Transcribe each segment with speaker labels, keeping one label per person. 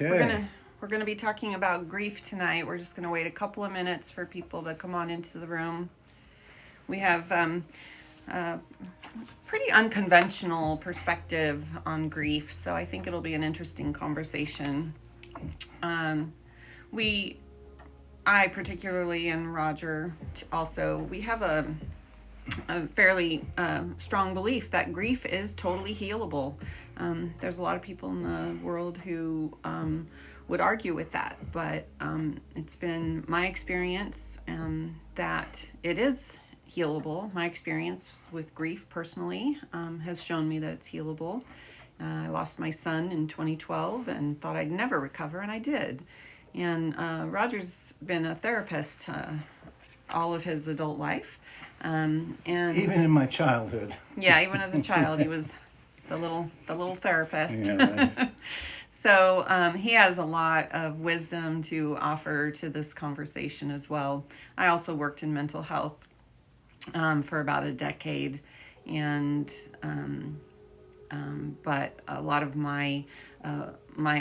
Speaker 1: Okay.
Speaker 2: We're gonna be talking about grief tonight. We're just gonna wait a couple of minutes for people to come on into the room. We have a pretty unconventional perspective on grief, so I think it'll be an interesting conversation. Um, we, I particularly, and Roger also, we have a fairly strong belief that grief is totally healable. There's a lot of people in the world who would argue with that, but it's been my experience that it is healable. My experience with grief personally has shown me that it's healable. I lost my son in 2012 and thought I'd never recover, and I did. And Roger's been a therapist all of his adult life. And
Speaker 1: Even in my childhood.
Speaker 2: yeah, even as a child, he was the little therapist.
Speaker 1: Yeah, right.
Speaker 2: So he has a lot of wisdom to offer to this conversation as well. I also worked in mental health for about a decade, and but a lot of my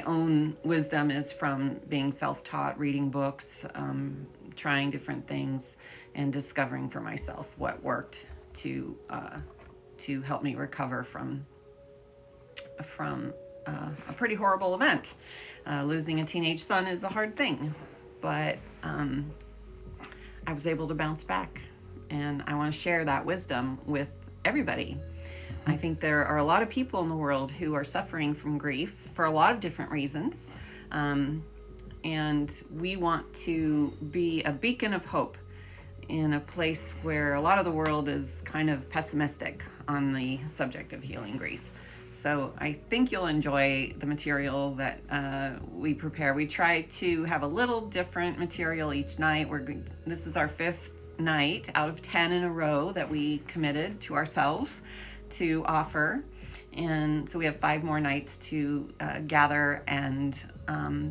Speaker 2: own wisdom is from being self-taught, reading books, trying different things, and discovering for myself what worked to help me recover from a pretty horrible event. Losing a teenage son is a hard thing, but I was able to bounce back, and I want to share that wisdom with everybody. I think there are a lot of people in the world who are suffering from grief for a lot of different reasons. And we want to be a beacon of hope in a place where a lot of the world is kind of pessimistic on the subject of healing grief. So I think you'll enjoy the material that we prepare. We try to have a little different material each night. This is our 5th night out of 10 in a row that we committed to ourselves to offer. And so we have 5 more nights to gather and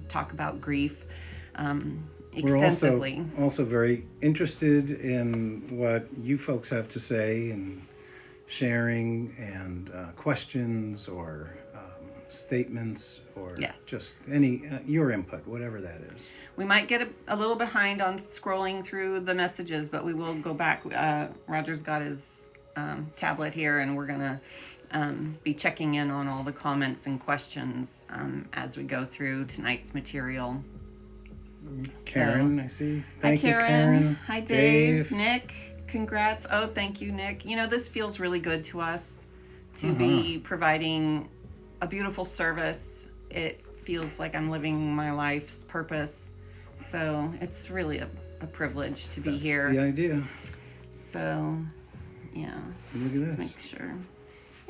Speaker 2: talk about grief extensively.
Speaker 1: We're also very interested in what you folks have to say, and sharing, and questions or statements, or
Speaker 2: Yes.
Speaker 1: just any your input, whatever that is.
Speaker 2: We might get a little behind on scrolling through the messages, but we will go back. Roger's got his tablet here, and we're going to be checking in on all the comments and questions as we go through tonight's material.
Speaker 1: Karen, I see.
Speaker 2: Hi,
Speaker 1: Thank you,
Speaker 2: Karen. Hi, Dave.
Speaker 1: Dave.
Speaker 2: Nick, congrats. Oh, thank you, Nick. You know, this feels really good to us to be providing a beautiful service. It feels like I'm living my life's purpose. So it's really a privilege to be
Speaker 1: That's
Speaker 2: here.
Speaker 1: the idea.
Speaker 2: So, yeah.
Speaker 1: Look at
Speaker 2: Let's
Speaker 1: this.
Speaker 2: make sure.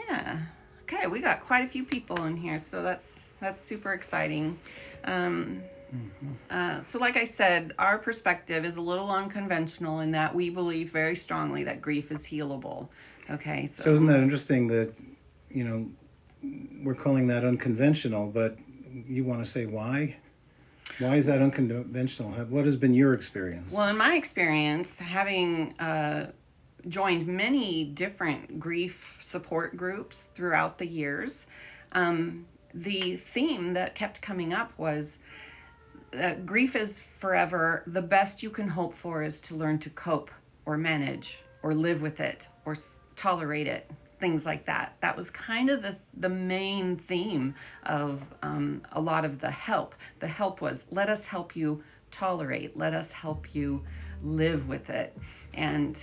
Speaker 2: Yeah. Okay, we got quite a few people in here, so that's super exciting. So like I said, our perspective is a little unconventional in that we believe very strongly that grief is healable. Okay,
Speaker 1: So isn't that interesting that, we're calling that unconventional, but you want to say why? Why is that unconventional? What has been your experience?
Speaker 2: Well, in my experience, having joined many different grief support groups throughout the years, the theme that kept coming up was grief is forever. The best you can hope for is to learn to cope or manage or live with it or tolerate it, things like that. That was kind of the main theme of a lot of the help. The help was, let us help you tolerate, let us help you live with it. And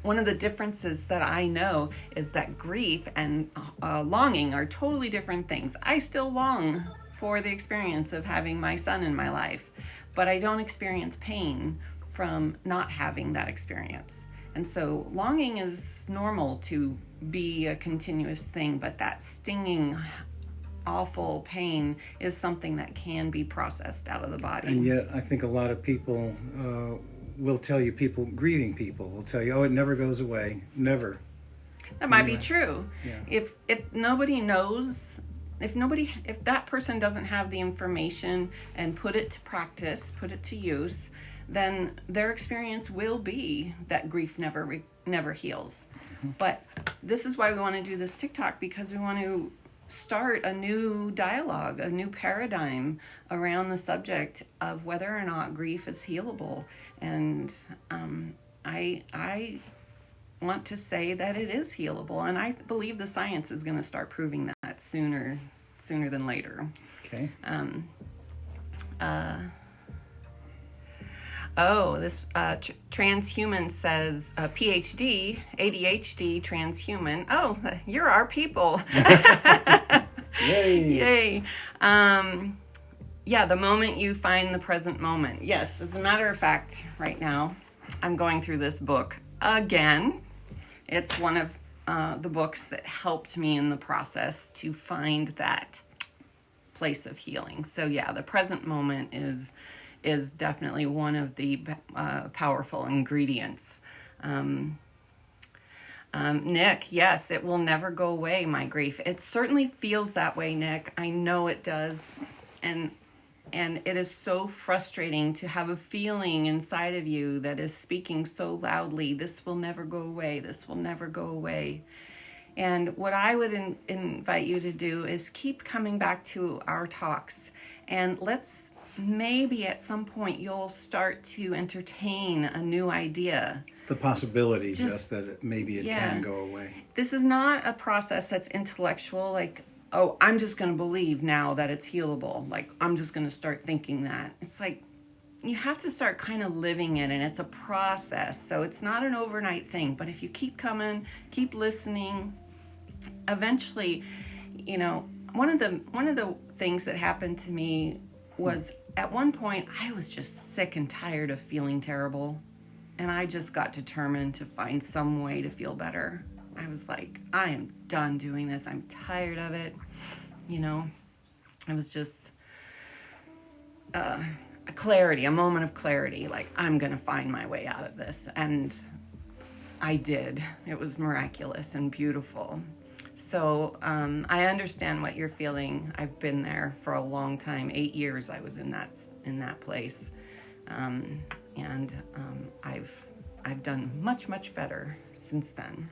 Speaker 2: one of the differences that I know is that grief and longing are totally different things. I still long for the experience of having my son in my life, but I don't experience pain from not having that experience. And so longing is normal to be a continuous thing, but that stinging, awful pain is something that can be processed out of the body.
Speaker 1: And yet, I think a lot of people will tell you, grieving people will tell you, oh, it never goes away, never.
Speaker 2: That might be true.
Speaker 1: Yeah.
Speaker 2: If nobody knows, if that person doesn't have the information and put it to practice, put it to use, then their experience will be that grief never heals. But this is why we want to do this TikTok, because we want to start a new dialogue, a new paradigm around the subject of whether or not grief is healable. And I want to say that it is healable, and I believe the science is going to start proving that sooner than later.
Speaker 1: Okay.
Speaker 2: This transhuman says PhD, ADHD, transhuman. Oh, you're our people.
Speaker 1: Yay.
Speaker 2: Yay. Yeah, the moment you find the present moment. Yes, as a matter of fact, right now, I'm going through this book again. It's one of the books that helped me in the process to find that place of healing. So yeah, the present moment is definitely one of the powerful ingredients. Nick, yes, it will never go away, my grief. It certainly feels that way, Nick. I know it does. And it is so frustrating to have a feeling inside of you that is speaking so loudly, this will never go away, this will never go away. And what I would invite you to do is keep coming back to our talks, and let's maybe at some point you'll start to entertain a new idea.
Speaker 1: The possibility just that maybe it
Speaker 2: yeah.
Speaker 1: can go away.
Speaker 2: This is not a process that's intellectual, like, oh, I'm just going to believe now that it's healable. Like, I'm just going to start thinking that. It's like, you have to start kind of living it, and it's a process. So it's not an overnight thing, but if you keep coming, keep listening, eventually, one of the things that happened to me was at one point I was just sick and tired of feeling terrible, and I just got determined to find some way to feel better. I was like, I am done doing this. I'm tired of it. It was just a moment of clarity. Like, I'm going to find my way out of this. And I did. It was miraculous and beautiful. So I understand what you're feeling. I've been there for a long time. 8 years I was in that place. I've done much, much better since then.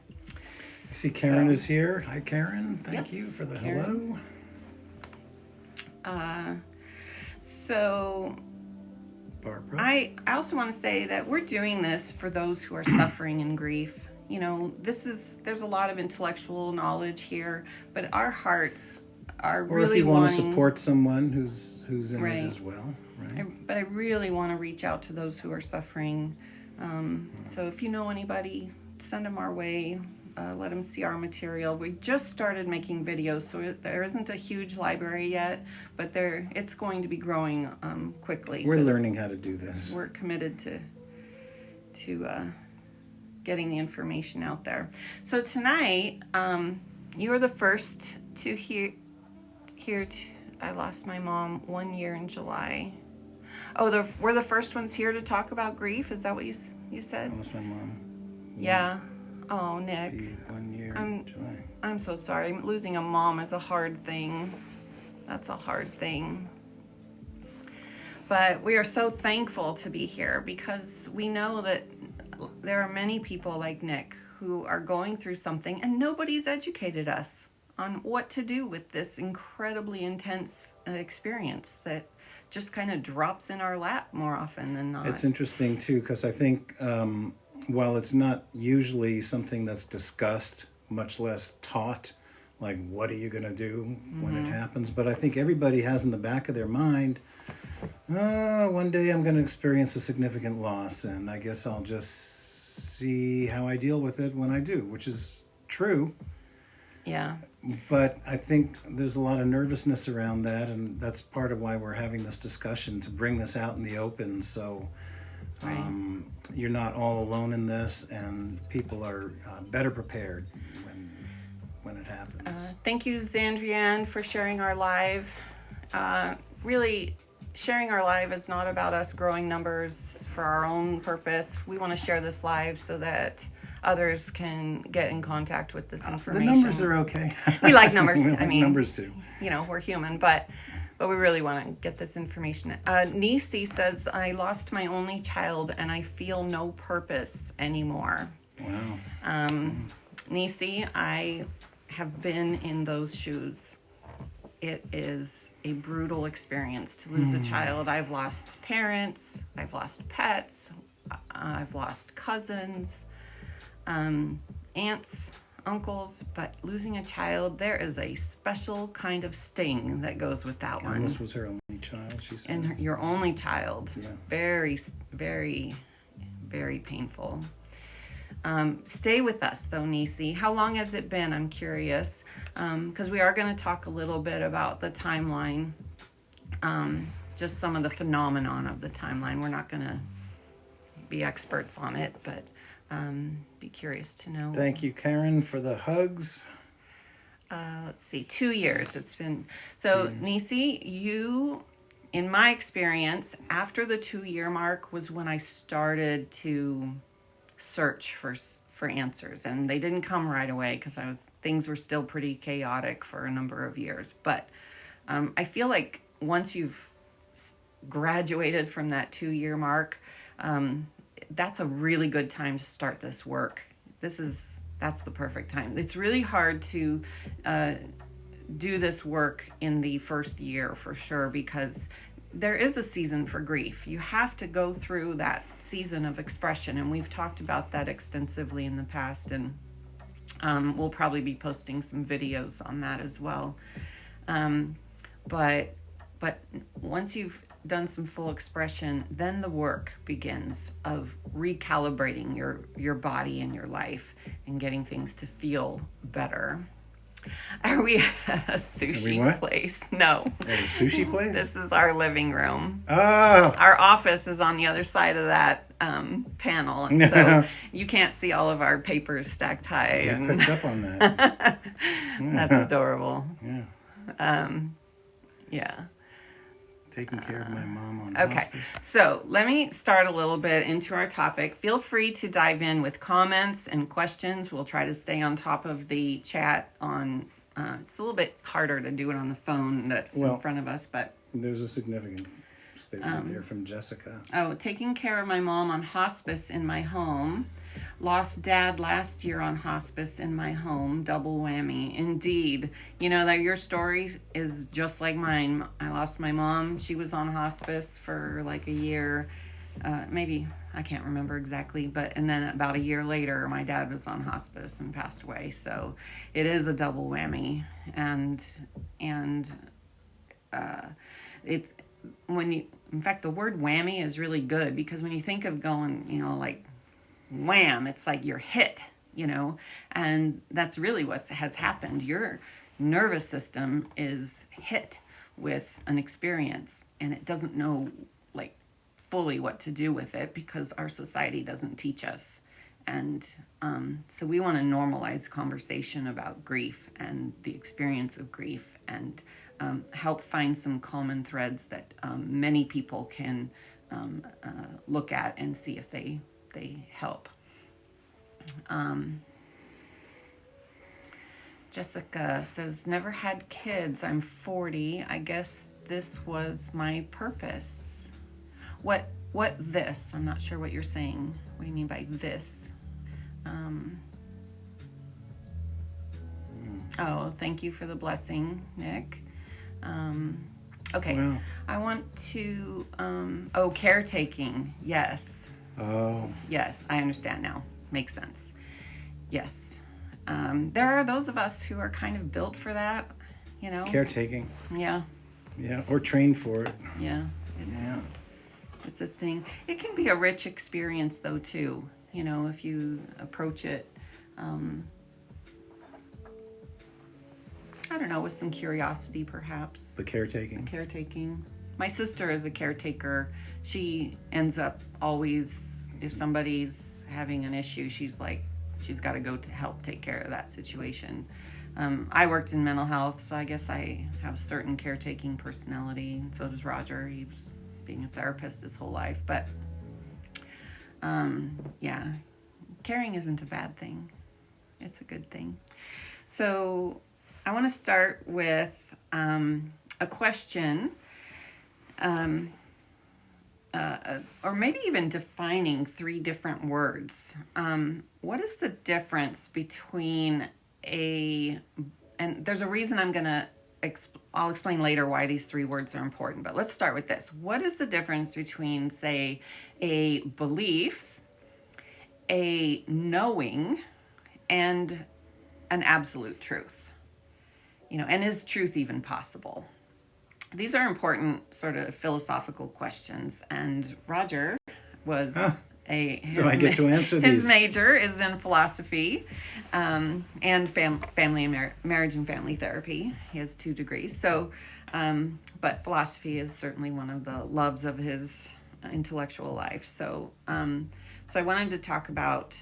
Speaker 1: I see Karen is here. Hi, Karen. Thank you for the
Speaker 2: Karen.
Speaker 1: hello.
Speaker 2: So
Speaker 1: Barbara.
Speaker 2: I also want to say that we're doing this for those who are suffering in grief. There's a lot of intellectual knowledge here, but our hearts are really
Speaker 1: Or if you want to
Speaker 2: wanting,
Speaker 1: support someone who's in
Speaker 2: Right.
Speaker 1: it as well, right?
Speaker 2: but I really want to reach out to those who are suffering. So if you know anybody, send them our way. Let them see our material. We just started making videos, so there isn't a huge library yet, but it's going to be growing quickly.
Speaker 1: We're
Speaker 2: 'cause
Speaker 1: learning how to do this.
Speaker 2: We're committed to getting the information out there. So tonight, you are the first to hear. I lost my mom 1 year in July. Oh, we're the first ones here to talk about grief. Is that what you said?
Speaker 1: I lost my mom.
Speaker 2: Yeah. Oh, Nick.
Speaker 1: 1 year in July.
Speaker 2: I'm so sorry. Losing a mom is a hard thing. That's a hard thing. But we are so thankful to be here because we know that there are many people like Nick who are going through something, and nobody's educated us on what to do with this incredibly intense experience that just kind of drops in our lap more often than not.
Speaker 1: It's interesting too, because I think while it's not usually something that's discussed, much less taught, like what are you going to do when it happens, but I think everybody has in the back of their mind, one day I'm going to experience a significant loss, and I guess I'll just see how I deal with it when I do, which is true.
Speaker 2: Yeah.
Speaker 1: But I think there's a lot of nervousness around that, and that's part of why we're having this discussion, to bring this out in the open, so you're not all alone in this, and people are better prepared when it happens.
Speaker 2: Thank you, Zandrian, for sharing our live. Really, sharing our live is not about us growing numbers for our own purpose. We want to share this live so that others can get in contact with this information.
Speaker 1: The numbers are okay.
Speaker 2: We like numbers.
Speaker 1: We like numbers too.
Speaker 2: We're human, but we really want to get this information. Nisi says, I lost my only child and I feel no purpose anymore.
Speaker 1: Wow.
Speaker 2: Nisi, I have been in those shoes. it is a brutal experience to lose a child. I've lost parents, I've lost pets, I've lost cousins, aunts, uncles, but losing a child, there is a special kind of sting that goes with that one.
Speaker 1: And this was her only child, she said.
Speaker 2: And your only child.
Speaker 1: Yeah.
Speaker 2: Very, very, very painful. Stay with us, though, Nisi. How long has it been? I'm curious, because we are going to talk a little bit about the timeline, just some of the phenomenon of the timeline. We're not going to be experts on it, but be curious to know.
Speaker 1: Thank you, Karen, for the hugs.
Speaker 2: Let's see, 2 years it's been. So, Nisi, you, in my experience, after the 2-year mark was when I started to search for answers, and they didn't come right away because things were still pretty chaotic for a number of years. But I feel like once you've graduated from that 2-year mark, that's a really good time to start this work. That's the perfect time. It's really hard to do this work in the first year for sure, because there is a season for grief. You have to go through that season of expression, and we've talked about that extensively in the past, and we'll probably be posting some videos on that as well. But once you've done some full expression, then the work begins of recalibrating your body and your life and getting things to feel better. Are we at a sushi place? No.
Speaker 1: At a sushi place?
Speaker 2: This is our living room.
Speaker 1: Oh.
Speaker 2: Our office is on the other side of that panel, and so you can't see all of our papers stacked high.
Speaker 1: I picked up on that.
Speaker 2: That's adorable.
Speaker 1: Yeah.
Speaker 2: Yeah.
Speaker 1: Taking care of my mom on
Speaker 2: Okay,
Speaker 1: hospice.
Speaker 2: so let me start a little bit into our topic. Feel free to dive in with comments and questions. We'll try to stay on top of the chat on, it's a little bit harder to do it on the phone that's in front of us, but.
Speaker 1: There's a significant statement there from Jessica.
Speaker 2: Oh, taking care of my mom on hospice in my home. Lost dad last year on hospice in my home. Double whammy. Indeed. You know that your story is just like mine. I lost my mom. She was on hospice for like a year. Maybe, I can't remember exactly. And then about a year later, my dad was on hospice and passed away. So it is a double whammy. And in fact, the word whammy is really good, because when you think of going, like wham, it's like you're hit, and that's really what has happened. Your nervous system is hit with an experience, and it doesn't know like fully what to do with it, because our society doesn't teach us. And so we want to normalize conversation about grief and the experience of grief, and help find some common threads that many people can look at and see if they help. Jessica says, never had kids. I'm 40. I guess this was my purpose. What this? I'm not sure what you're saying. What do you mean by this? Oh, thank you for the blessing, Nick. Okay.
Speaker 1: Wow.
Speaker 2: I want to, caretaking. Yes.
Speaker 1: Oh.
Speaker 2: Yes, I understand now. Makes sense. Yes. There are those of us who are kind of built for that,
Speaker 1: Caretaking.
Speaker 2: Yeah.
Speaker 1: Yeah, or trained for it.
Speaker 2: Yeah. It's a thing. It can be a rich experience, though, too. If you approach it, I don't know, with some curiosity, perhaps.
Speaker 1: The caretaking.
Speaker 2: Caretaking. My sister is a caretaker. She ends up always, if somebody's having an issue, she's got to go to help take care of that situation. I worked in mental health, so I guess I have a certain caretaking personality, and so does Roger. He's being a therapist his whole life. But, yeah, caring isn't a bad thing. It's a good thing. So I want to start with a question, or maybe even defining 3 different words. What is the difference between and there's a reason I'm going to I'll explain later why these three words are important, but let's start with this. What is the difference between, say, a belief, a knowing, and an absolute truth? And is truth even possible? These are important sort of philosophical questions, and Roger was
Speaker 1: so I get to answer
Speaker 2: his
Speaker 1: these.
Speaker 2: major is in philosophy, and family and marriage and family therapy. He has 2 degrees. So, but philosophy is certainly one of the loves of his intellectual life. So, so I wanted to talk about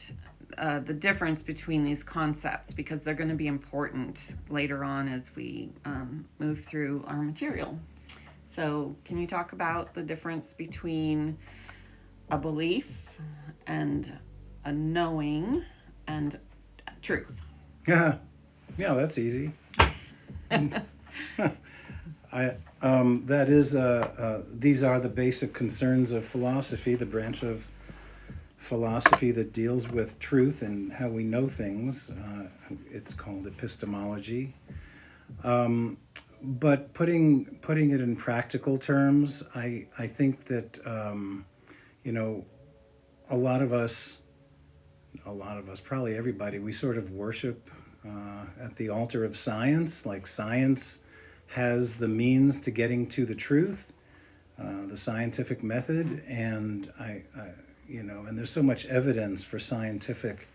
Speaker 2: the difference between these concepts, because they're going to be important later on as we move through our material. So, can you talk about the difference between a belief and a knowing and truth?
Speaker 1: Yeah, that's easy. That is, these are the basic concerns of philosophy, the branch of philosophy that deals with truth and how we know things. It's called epistemology. But putting it in practical terms, I think that a lot of us, probably everybody, we sort of worship at the altar of science. Like, science has the means to getting to the truth, the scientific method, and and there's so much evidence for scientific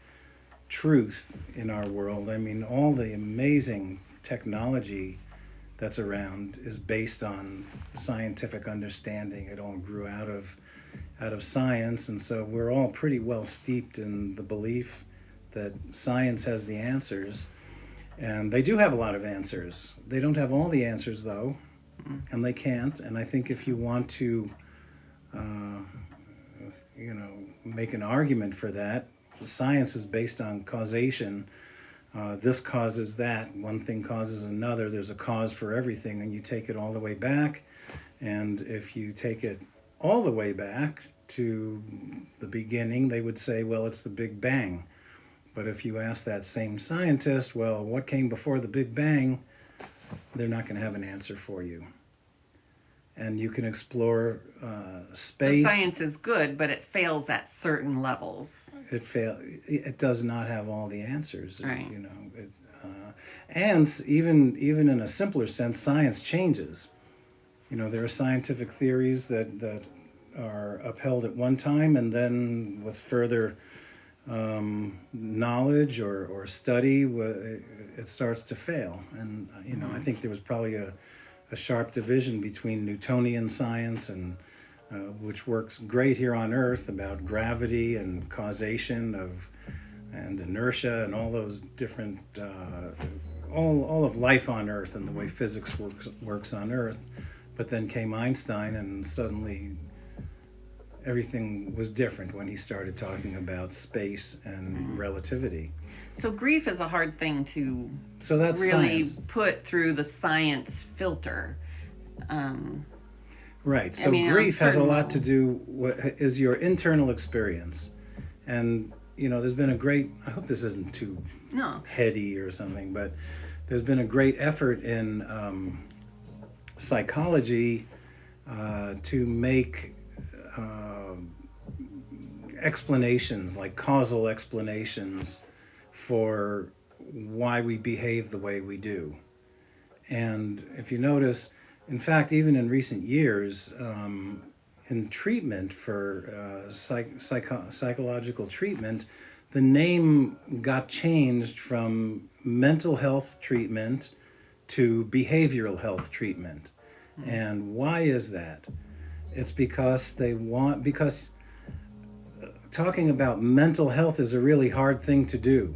Speaker 1: truth in our world. I mean, all the amazing technology that's around is based on scientific understanding. It all grew out of science, and so we're all pretty well steeped in the belief that science has the answers. And they do have a lot of answers. They don't have all the answers, though, and they can't. And I think if you want to, make an argument for that, science is based on causation. This causes that. One thing causes another. There's a cause for everything, and you take it all the way back. And if you take it all the way back to the beginning, they would say, well, it's the Big Bang. But if you ask that same scientist, well, what came before the Big Bang, they're not going to have an answer for you. And you can explore space.
Speaker 2: So science is good, but it fails at certain levels.
Speaker 1: It does not have all the answers.
Speaker 2: Right.
Speaker 1: And even in a simpler sense, science changes. There are scientific theories that are upheld at one time, and then with further knowledge or study, it starts to fail. And I think there was probably a sharp division between Newtonian science and which works great here on Earth, about gravity and causation and inertia and all those different all of life on Earth and the way physics works on Earth. But then came Einstein, and suddenly everything was different when he started talking about space and relativity.
Speaker 2: So grief is a hard thing to
Speaker 1: that's
Speaker 2: really
Speaker 1: science.
Speaker 2: Put through the science filter.
Speaker 1: Right. So grief has a lot to do with is your internal experience. And, there's been a great, I hope this isn't too heady or something, but there's been a great effort in psychology to make explanations, like causal explanations, for why we behave the way we do. And if you notice, in fact, even in recent years, in treatment for psychological treatment, the name got changed from mental health treatment to behavioral health treatment. And why is that? It's because talking about mental health is a really hard thing to do,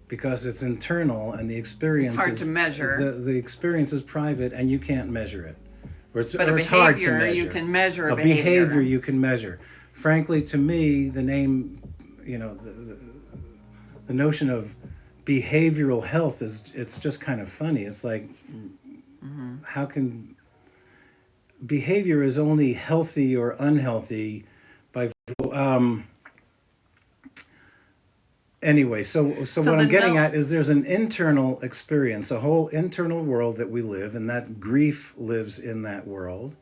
Speaker 1: because it's internal and the experience
Speaker 2: it's hard to measure.
Speaker 1: The experience is private and you can't measure it.
Speaker 2: But it's hard to measure. You can measure
Speaker 1: a behavior you can measure. Frankly, to me, the name, the notion of behavioral health it's just kind of funny. It's like, how can behavior is only healthy or unhealthy by Anyway, so
Speaker 2: So
Speaker 1: what
Speaker 2: the
Speaker 1: I'm getting
Speaker 2: no-
Speaker 1: at is there's an internal experience, a whole internal world that we live, and that grief lives in that world.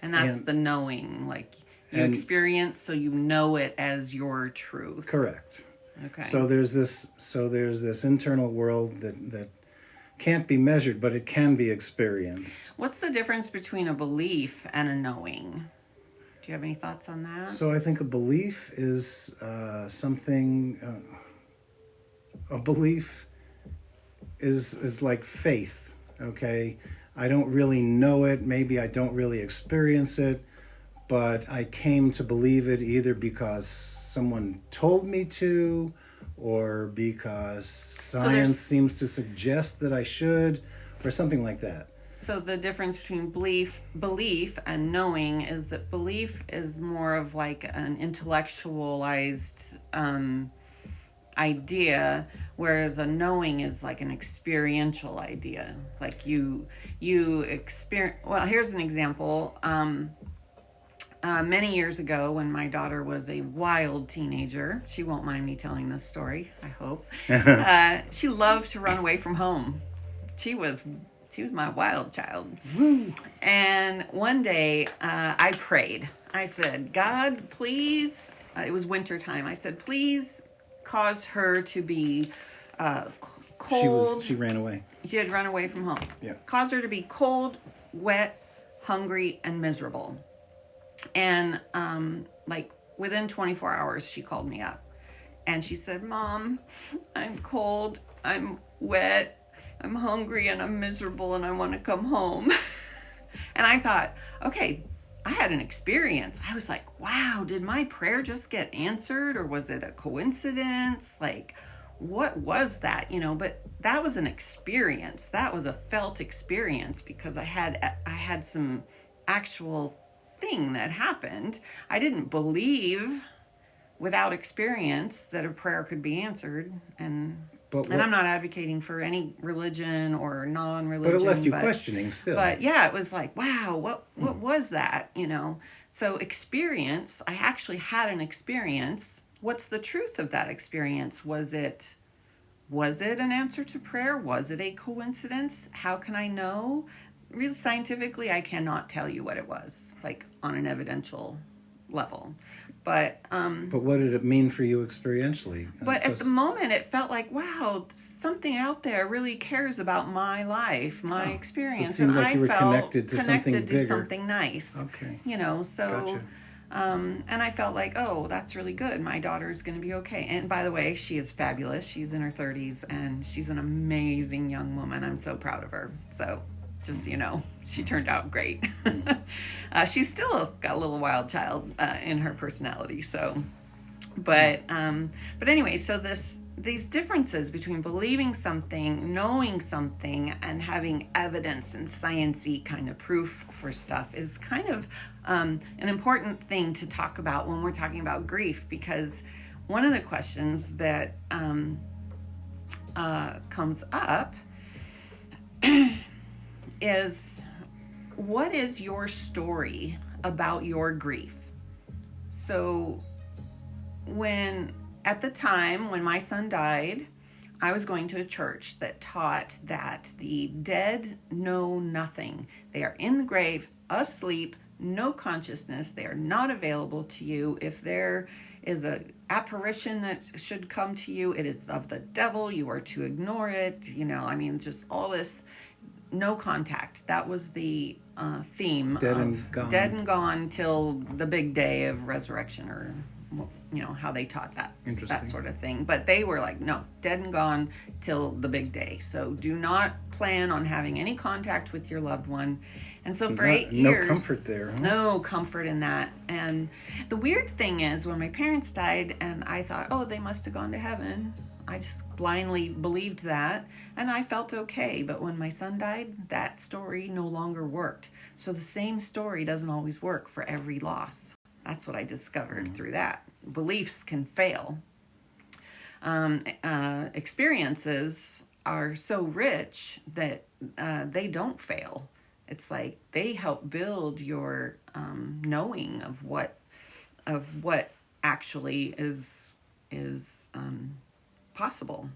Speaker 2: And that's
Speaker 1: And
Speaker 2: the knowing, like you
Speaker 1: and
Speaker 2: experience, so you know it as your truth.
Speaker 1: correct.
Speaker 2: Okay.
Speaker 1: So there's this internal world that can't be measured, but it can be experienced.
Speaker 2: What's the difference between a belief and a knowing? Do you have any thoughts on that?
Speaker 1: So I think a belief is something. A belief is like faith. Okay, I don't really know it. Maybe I don't really experience it, but I came to believe it either because someone told me to, or because science seems to suggest that I should, or something like that.
Speaker 2: So the difference between belief and knowing is that belief is more of like an intellectualized idea, whereas a knowing is like an experiential idea. Like you experience. Well, here's an example. Many years ago, when my daughter was a wild teenager, she won't mind me telling this story, I hope. She loved to run away from home. She was my wild child.
Speaker 1: Woo.
Speaker 2: And one day, I prayed. I said, God, please, it was winter time. I said, please cause her to be cold.
Speaker 1: She ran away.
Speaker 2: She had run away from home.
Speaker 1: Yeah.
Speaker 2: Cause her to be cold, wet, hungry, and miserable. And like within 24 hours, she called me up. And she said, Mom, I'm cold, I'm wet, I'm hungry, and I'm miserable, and I want to come home. And I thought, okay, I had an experience. I was like, wow, did my prayer just get answered, or was it a coincidence? Like, what was that? But that was an experience. That was a felt experience because I had some actual thing that happened. I didn't believe without experience that a prayer could be answered, and I'm not advocating for any religion or non-religion.
Speaker 1: But it left you questioning still.
Speaker 2: But yeah, it was like, wow, what was that? So experience. I actually had an experience. What's the truth of that experience? Was it an answer to prayer? Was it a coincidence? How can I know? Really scientifically, I cannot tell you what it was, like on an evidential level. But
Speaker 1: what did it mean for you experientially?
Speaker 2: But at the moment, it felt like, wow, something out there really cares about my life, my experience,
Speaker 1: so it seemed like
Speaker 2: I
Speaker 1: you were
Speaker 2: felt
Speaker 1: connected to something bigger.
Speaker 2: something nice.
Speaker 1: Okay.
Speaker 2: So.
Speaker 1: Gotcha.
Speaker 2: And I felt like, oh, that's really good. My daughter's going to be okay. And by the way, she is fabulous. She's in her 30s, and she's an amazing young woman. I'm so proud of her. So just so you know, she turned out great. She's still got a little wild child in her personality. So, but anyway, so these differences between believing something, knowing something, and having evidence and science-y kind of proof for stuff is kind of an important thing to talk about when we're talking about grief, because one of the questions that comes up is, what is your story about your grief? So at the time when my son died, I was going to a church that taught that the dead know nothing. They are in the grave, asleep, no consciousness. They are not available to you. If there is an apparition that should come to you, it is of the devil. You are to ignore it. Just all this, no contact. That was the theme.
Speaker 1: Dead and gone.
Speaker 2: Dead and gone till the big day of resurrection, or how they taught that sort of thing. But they were like, no, dead and gone till the big day. So do not plan on having any contact with your loved one. And so for 8 years,
Speaker 1: no comfort there. Huh?
Speaker 2: No comfort in that. And the weird thing is, when my parents died, and I thought, oh, they must have gone to heaven. I just blindly believed that, and I felt okay. But when my son died, that story no longer worked. So the same story doesn't always work for every loss. That's what I discovered through that. Beliefs can fail. Experiences are so rich that they don't fail. It's like they help build your knowing of what actually is possible.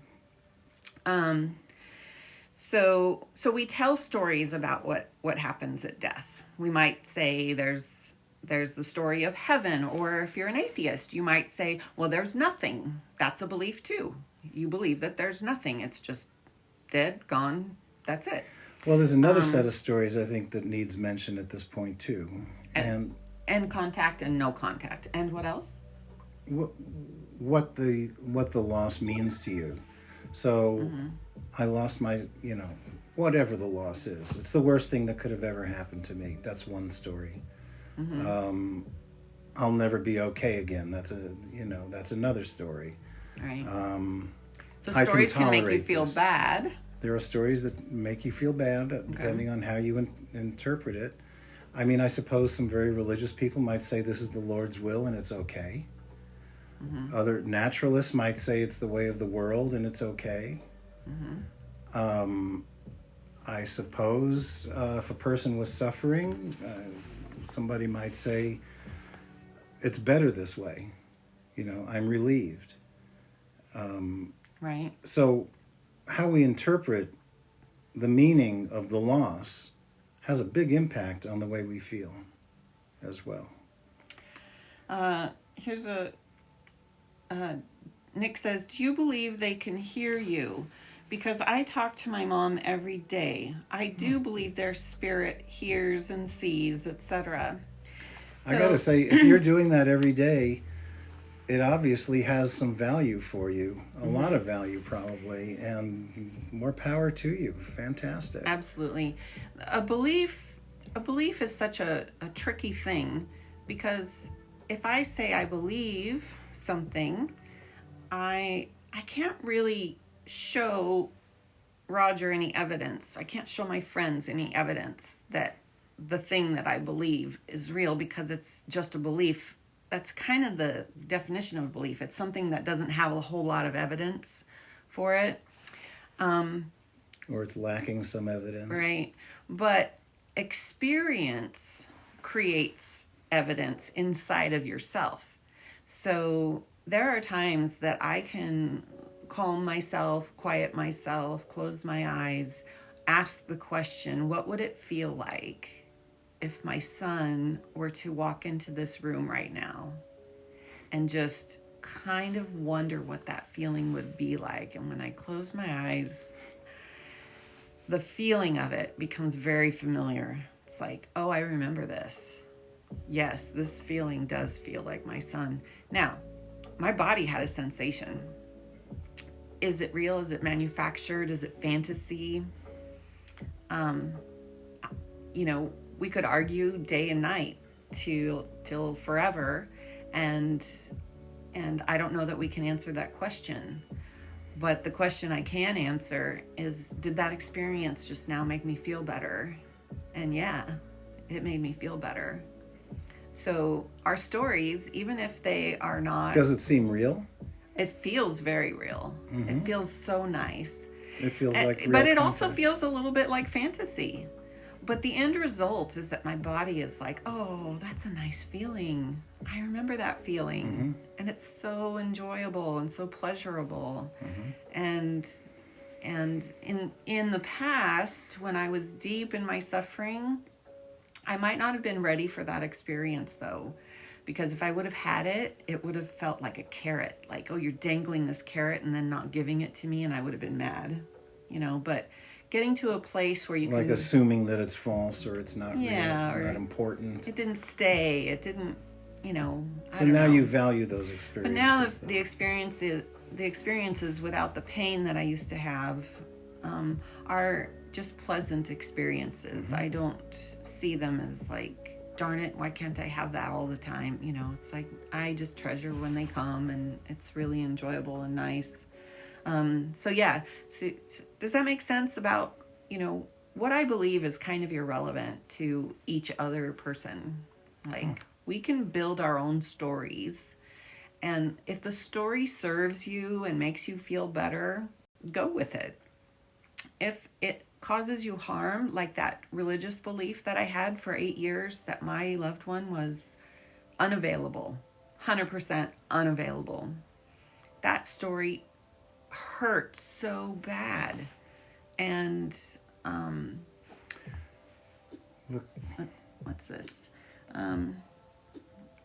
Speaker 2: So we tell stories about what happens at death. We might say there's the story of heaven, or if you're an atheist, you might say, well, there's nothing. That's a belief too. You believe that there's nothing. It's just dead, gone. That's it.
Speaker 1: Well, there's another set of stories I think that needs mention at this point too, and
Speaker 2: contact and no contact. And what else?
Speaker 1: What the loss means to you. So I lost my, whatever the loss is. It's the worst thing that could have ever happened to me. That's one story. I'll never be okay again. That's another story.
Speaker 2: Right. So
Speaker 1: I
Speaker 2: stories can make you
Speaker 1: tolerate
Speaker 2: feel
Speaker 1: this.
Speaker 2: bad.
Speaker 1: There are stories that make you feel bad, depending on how you interpret it. I mean, I suppose some very religious people might say this is the Lord's will and it's okay. Other naturalists might say it's the way of the world and it's okay. I suppose if a person was suffering, somebody might say it's better this way. I'm relieved.
Speaker 2: Right.
Speaker 1: So how we interpret the meaning of the loss has a big impact on the way we feel as well.
Speaker 2: Here's Nick says, do you believe they can hear you? Because I talk to my mom every day. I do believe their spirit hears and sees, etc.
Speaker 1: I gotta say, if you're doing that every day, it obviously has some value for you, a lot of value probably, and more power to you. Fantastic.
Speaker 2: Absolutely. A belief is such a tricky thing, because if I say I believe something, I can't really show Roger any evidence. I can't show my friends any evidence that the thing that I believe is real, because it's just a belief. That's kind of the definition of belief. It's something that doesn't have a whole lot of evidence for it.
Speaker 1: Or it's lacking some evidence.
Speaker 2: Right. But experience creates evidence inside of yourself. So there are times that I can calm myself, quiet myself, close my eyes, ask the question, what would it feel like if my son were to walk into this room right now, and just kind of wonder what that feeling would be like. And when I close my eyes, the feeling of it becomes very familiar. It's like, oh, I remember this. Yes, this feeling does feel like my son. Now, my body had a sensation. Is it real? Is it manufactured? Is it fantasy? We could argue day and night till forever, and I don't know that we can answer that question. But the question I can answer is, did that experience just now make me feel better? And yeah, it made me feel better. So our stories, even if they are not...
Speaker 1: Does it seem real?
Speaker 2: It feels very real. It feels so nice.
Speaker 1: It feels like real
Speaker 2: but it also
Speaker 1: comfort.
Speaker 2: feels a little bit like fantasy. But the end result is that my body is like, oh, that's a nice feeling. I remember that feeling. And it's so enjoyable and so pleasurable. And in the past, when I was deep in my suffering, I might not have been ready for that experience, though. Because if I would have had it, it would have felt like a carrot. Like, oh, you're dangling this carrot and then not giving it to me, and I would have been mad. But getting to a place where you
Speaker 1: like
Speaker 2: can...
Speaker 1: assuming that it's false or it's not real,
Speaker 2: or
Speaker 1: not important.
Speaker 2: It didn't stay. It didn't, I
Speaker 1: So
Speaker 2: don't
Speaker 1: now
Speaker 2: know.
Speaker 1: you value those experiences.
Speaker 2: But now
Speaker 1: though.
Speaker 2: the experiences without the pain that I used to have are just pleasant experiences. I don't see them as like, darn it, why can't I have that all the time? It's like I just treasure when they come, and it's really enjoyable and nice. So yeah, so does that make sense about, what I believe is kind of irrelevant to each other person. Like, we can build our own stories, and if the story serves you and makes you feel better, go with it. If it causes you harm, like that religious belief that I had for 8 years that my loved one was unavailable, 100% unavailable, that story hurt so bad. And
Speaker 1: Look,
Speaker 2: what's this?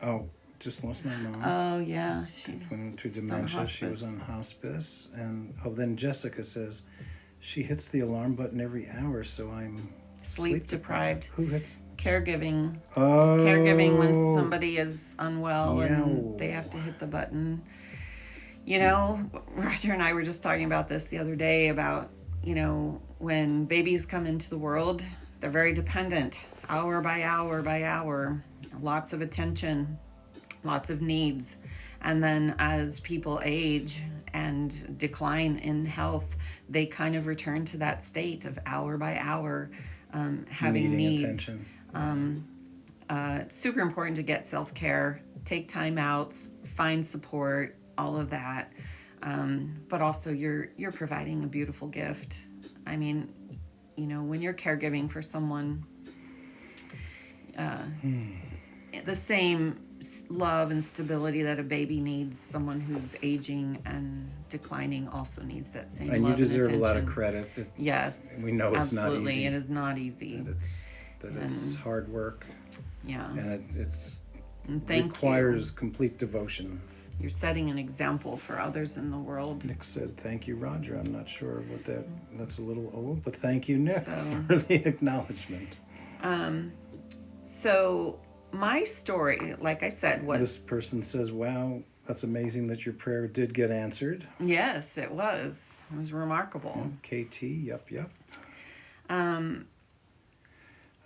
Speaker 1: oh, just lost my mom.
Speaker 2: Oh yeah, she
Speaker 1: Went to
Speaker 2: she's on
Speaker 1: dementia. She was
Speaker 2: hospice.
Speaker 1: on hospice. And then Jessica says, she hits the alarm button every hour, so I'm
Speaker 2: Sleep deprived.
Speaker 1: Who hits?
Speaker 2: Caregiving.
Speaker 1: Oh.
Speaker 2: Caregiving when somebody is unwell and
Speaker 1: Yeah.
Speaker 2: they have to hit the button. You know, Roger and I were just talking about this the other day about, you know, when babies come into the world, they're very dependent, hour by hour by hour, lots of attention, lots of needs. And then as people age and decline in health, they kind of return to that state of hour by hour, having
Speaker 1: Needing
Speaker 2: needs.
Speaker 1: attention.
Speaker 2: It's super important to get self-care, take time outs, find support, all of that. But also you're providing a beautiful gift. I mean, you know, when you're caregiving for someone, the same love and stability that a baby needs, someone who's aging and declining also needs that same
Speaker 1: And
Speaker 2: love
Speaker 1: you deserve
Speaker 2: and
Speaker 1: a lot of
Speaker 2: attention.
Speaker 1: credit.
Speaker 2: Yes,
Speaker 1: We know it's not
Speaker 2: absolutely.
Speaker 1: easy.
Speaker 2: It is not easy.
Speaker 1: That it's hard work,
Speaker 2: Yeah,
Speaker 1: and it's
Speaker 2: and thank
Speaker 1: requires complete devotion.
Speaker 2: you. You're setting an example for others in the world.
Speaker 1: Nick said, "Thank you, Roger." I'm not sure what that's a little old, but thank you, Nick,
Speaker 2: So-
Speaker 1: for the acknowledgement.
Speaker 2: So my story, like I said, was
Speaker 1: This person says, "Wow, that's amazing that your prayer did get answered."
Speaker 2: yes, it was. It was remarkable.
Speaker 1: KT, yep.
Speaker 2: Um,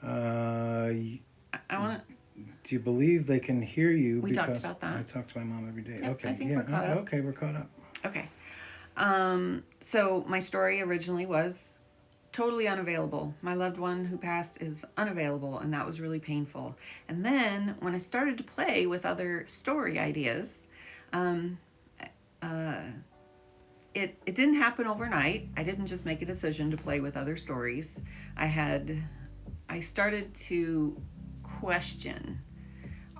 Speaker 1: Y-
Speaker 2: I want to.
Speaker 1: do you believe they can hear you?
Speaker 2: We talked about that.
Speaker 1: I talk to my mom every day.
Speaker 2: Yep,
Speaker 1: Okay,
Speaker 2: I think
Speaker 1: yeah,
Speaker 2: we're caught up.
Speaker 1: okay, we're caught up.
Speaker 2: Okay. So my story originally was totally unavailable. My loved one who passed is unavailable, and that was really painful. And then when I started to play with other story ideas, it didn't happen overnight. I didn't just make a decision to play with other stories. I started to question,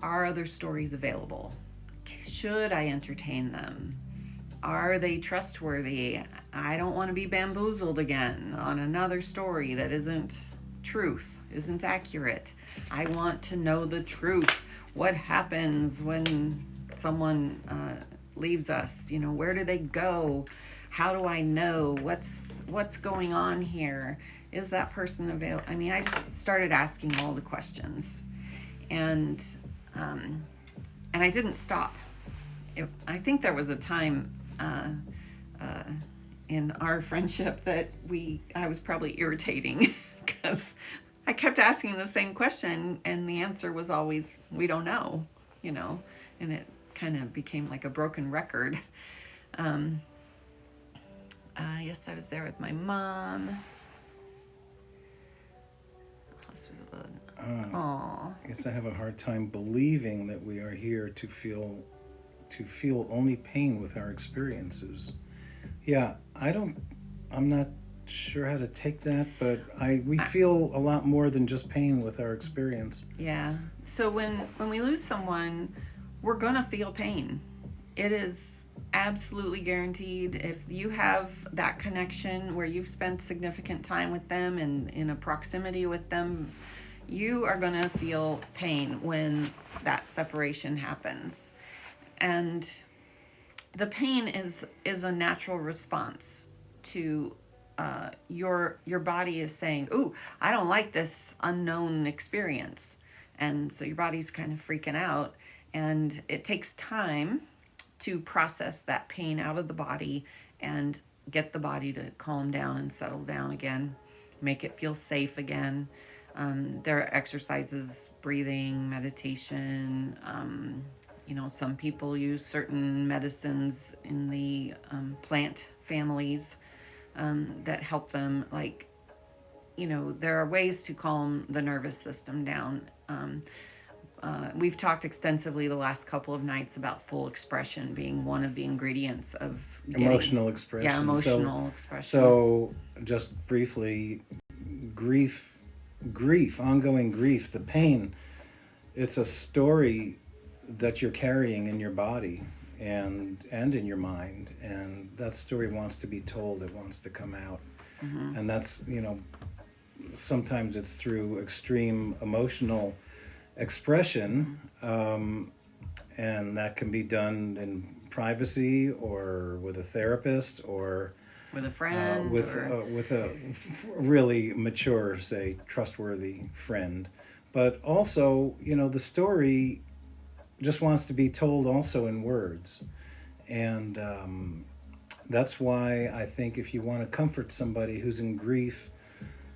Speaker 2: are other stories available? Should I entertain them? Are they trustworthy? I don't want to be bamboozled again on another story that isn't truth, isn't accurate. I want to know the truth. What happens when someone leaves us? You know, where do they go? How do I know what's going on here? Is that person available? I mean, I just started asking all the questions, and I didn't stop. I think there was a time in our friendship that I was probably irritating because I kept asking the same question, and the answer was always, we don't know, you know, and it kind of became like a broken record. Yes, I was there with my mom. Aww.
Speaker 1: I guess I have a hard time believing that we are here to feel only pain with our experiences. Yeah, I'm not sure how to take that, but we feel a lot more than just pain with our experience.
Speaker 2: Yeah. So when we lose someone, we're gonna feel pain. It is absolutely guaranteed. If you have that connection where you've spent significant time with them and in a proximity with them, you are gonna feel pain when that separation happens. And the pain is a natural response to your body is saying, "Ooh, I don't like this unknown experience," and so your body's kind of freaking out, and it takes time to process that pain out of the body and get the body to calm down and settle down again, make it feel safe again. There are exercises, breathing, meditation. You know, some people use certain medicines in the plant families that help them. Like, you know, there are ways to calm the nervous system down. We've talked extensively the last couple of nights about full expression being one of the ingredients of
Speaker 1: Emotional expression.
Speaker 2: Yeah, emotional expression.
Speaker 1: So, just briefly, grief, ongoing grief, the pain, it's a story that you're carrying in your body. and in your mind, and that story wants to be told. It wants to come out, and that's, sometimes it's through extreme emotional expression, and that can be done in privacy or with a therapist or
Speaker 2: With a friend,
Speaker 1: with a really mature, say, trustworthy friend. But also, the story just wants to be told also in words, and that's why I think if you want to comfort somebody who's in grief,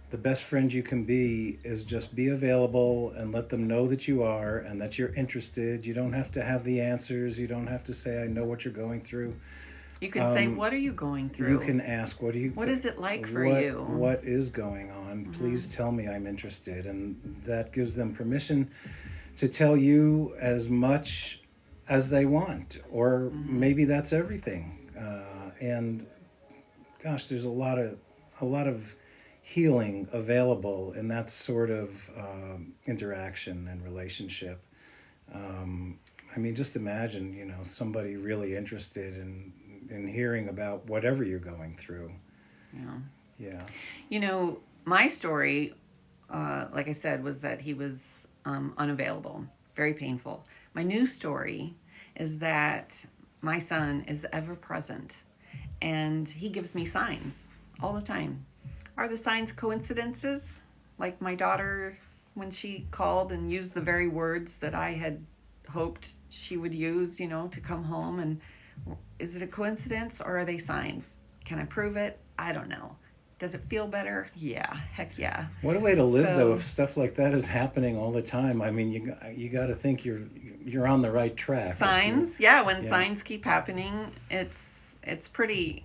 Speaker 1: the best friend you can be is just be available and let them know that you are and that you're interested. You don't have to have the answers. You don't have to say, I know what you're going through.
Speaker 2: you can say, "What are you going through?
Speaker 1: You can ask, what
Speaker 2: is it like for
Speaker 1: what,
Speaker 2: you?
Speaker 1: What is going on? Please tell me, I'm interested." And that gives them permission to tell you as much as they want, or maybe that's everything. And gosh, there's a lot of healing available in that sort of interaction and relationship. I mean, just imagine, somebody really interested in hearing about whatever you're going through.
Speaker 2: Yeah.
Speaker 1: Yeah.
Speaker 2: My story, like I said, was that he was unavailable, very painful. My new story is that my son is ever present, and he gives me signs all the time. Are the signs coincidences? Like my daughter, when she called and used the very words that I had hoped she would use, to come home. And is it a coincidence, or are they signs? Can I prove it? I don't know. Does it feel better? Yeah, heck yeah.
Speaker 1: What a way to live, though, if stuff like that is happening all the time. I mean, you got to think you're on the right track.
Speaker 2: Signs, when signs keep happening, it's pretty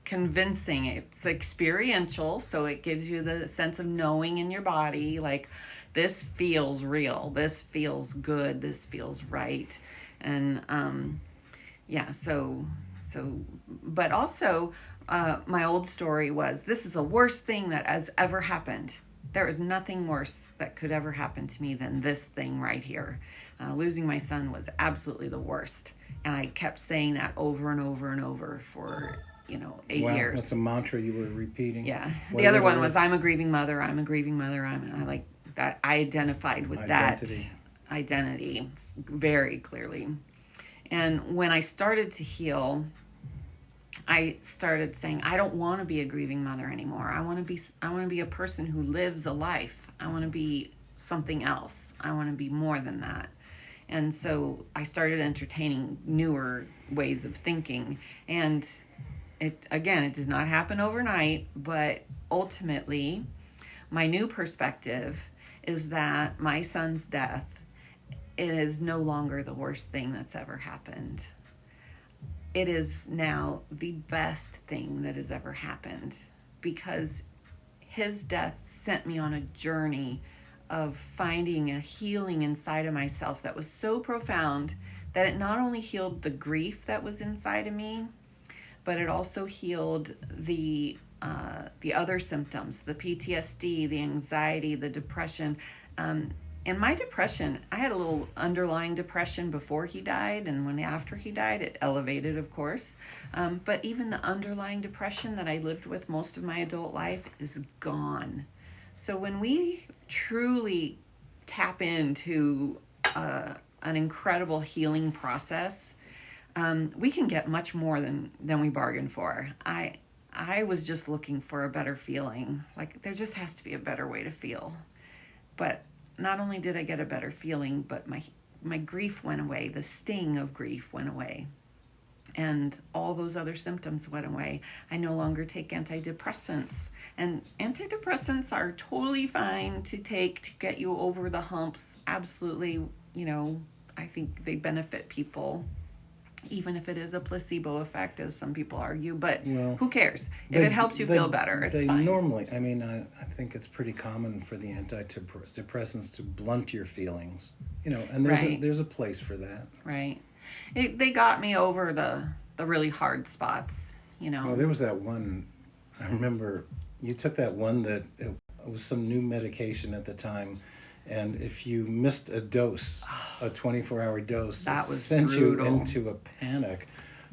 Speaker 2: convincing. It's experiential, so it gives you the sense of knowing in your body, like, this feels real, this feels good, this feels right. And but also my old story was, this is the worst thing that has ever happened. There is nothing worse that could ever happen to me than this thing right here. Losing my son was absolutely the worst, and I kept saying that over and over and over for 8
Speaker 1: Wow,
Speaker 2: years.
Speaker 1: that's a mantra you were repeating.
Speaker 2: Yeah. The other one was, I'm a grieving mother. I'm a grieving mother. I like that. I identified with
Speaker 1: Identity.
Speaker 2: that identity very clearly. And when I started to heal, I started saying, I don't want to be a grieving mother anymore. I want to be a person who lives a life. I want to be something else. I want to be more than that. And so I started entertaining newer ways of thinking, and it did not happen overnight, but ultimately my new perspective is that my son's death is no longer the worst thing that's ever happened. It is now the best thing that has ever happened, because his death sent me on a journey of finding a healing inside of myself that was so profound that it not only healed the grief that was inside of me, but it also healed the other symptoms, the PTSD, the anxiety, the depression. And my depression, I had a little underlying depression before he died, and after he died, it elevated, of course. But even the underlying depression that I lived with most of my adult life is gone. So when we truly tap into an incredible healing process, we can get much more than we bargained for. I was just looking for a better feeling. Like, there just has to be a better way to feel. But not only did I get a better feeling, but my grief went away. The sting of grief went away. And all those other symptoms went away. I no longer take antidepressants. And antidepressants are totally fine to take to get you over the humps. Absolutely, I think they benefit people, even if it is a placebo effect, as some people argue. But who cares? If it helps you feel better, it's fine.
Speaker 1: Normally, I think it's pretty common for the antidepressants to blunt your feelings, and there's a place for that.
Speaker 2: Right. They got me over the really hard spots,
Speaker 1: Well, there was that one, I remember you took that one that it was some new medication at the time, and if you missed a dose, a 24-hour dose
Speaker 2: That was
Speaker 1: sent
Speaker 2: brutal.
Speaker 1: you into a panic.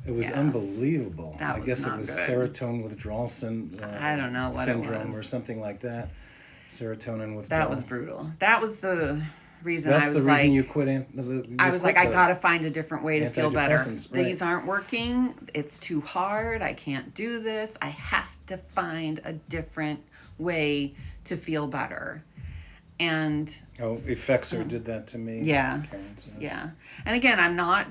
Speaker 1: It was
Speaker 2: Yeah.
Speaker 1: unbelievable.
Speaker 2: That
Speaker 1: I
Speaker 2: was
Speaker 1: guess it
Speaker 2: not
Speaker 1: was
Speaker 2: good.
Speaker 1: serotonin withdrawal
Speaker 2: I don't know what it
Speaker 1: syndrome or
Speaker 2: was.
Speaker 1: something like that. Serotonin withdrawal.
Speaker 2: That was brutal. That was the reason
Speaker 1: That's
Speaker 2: I was
Speaker 1: the reason
Speaker 2: like,
Speaker 1: you quit.
Speaker 2: I was like, I gotta find a different way to feel better.
Speaker 1: Antidepressants, right.
Speaker 2: These aren't working. It's too hard. I can't do this. I have to find a different way to feel better. And
Speaker 1: Oh, Effexor did that to me.
Speaker 2: yeah.
Speaker 1: Karen says.
Speaker 2: yeah. And again, I'm not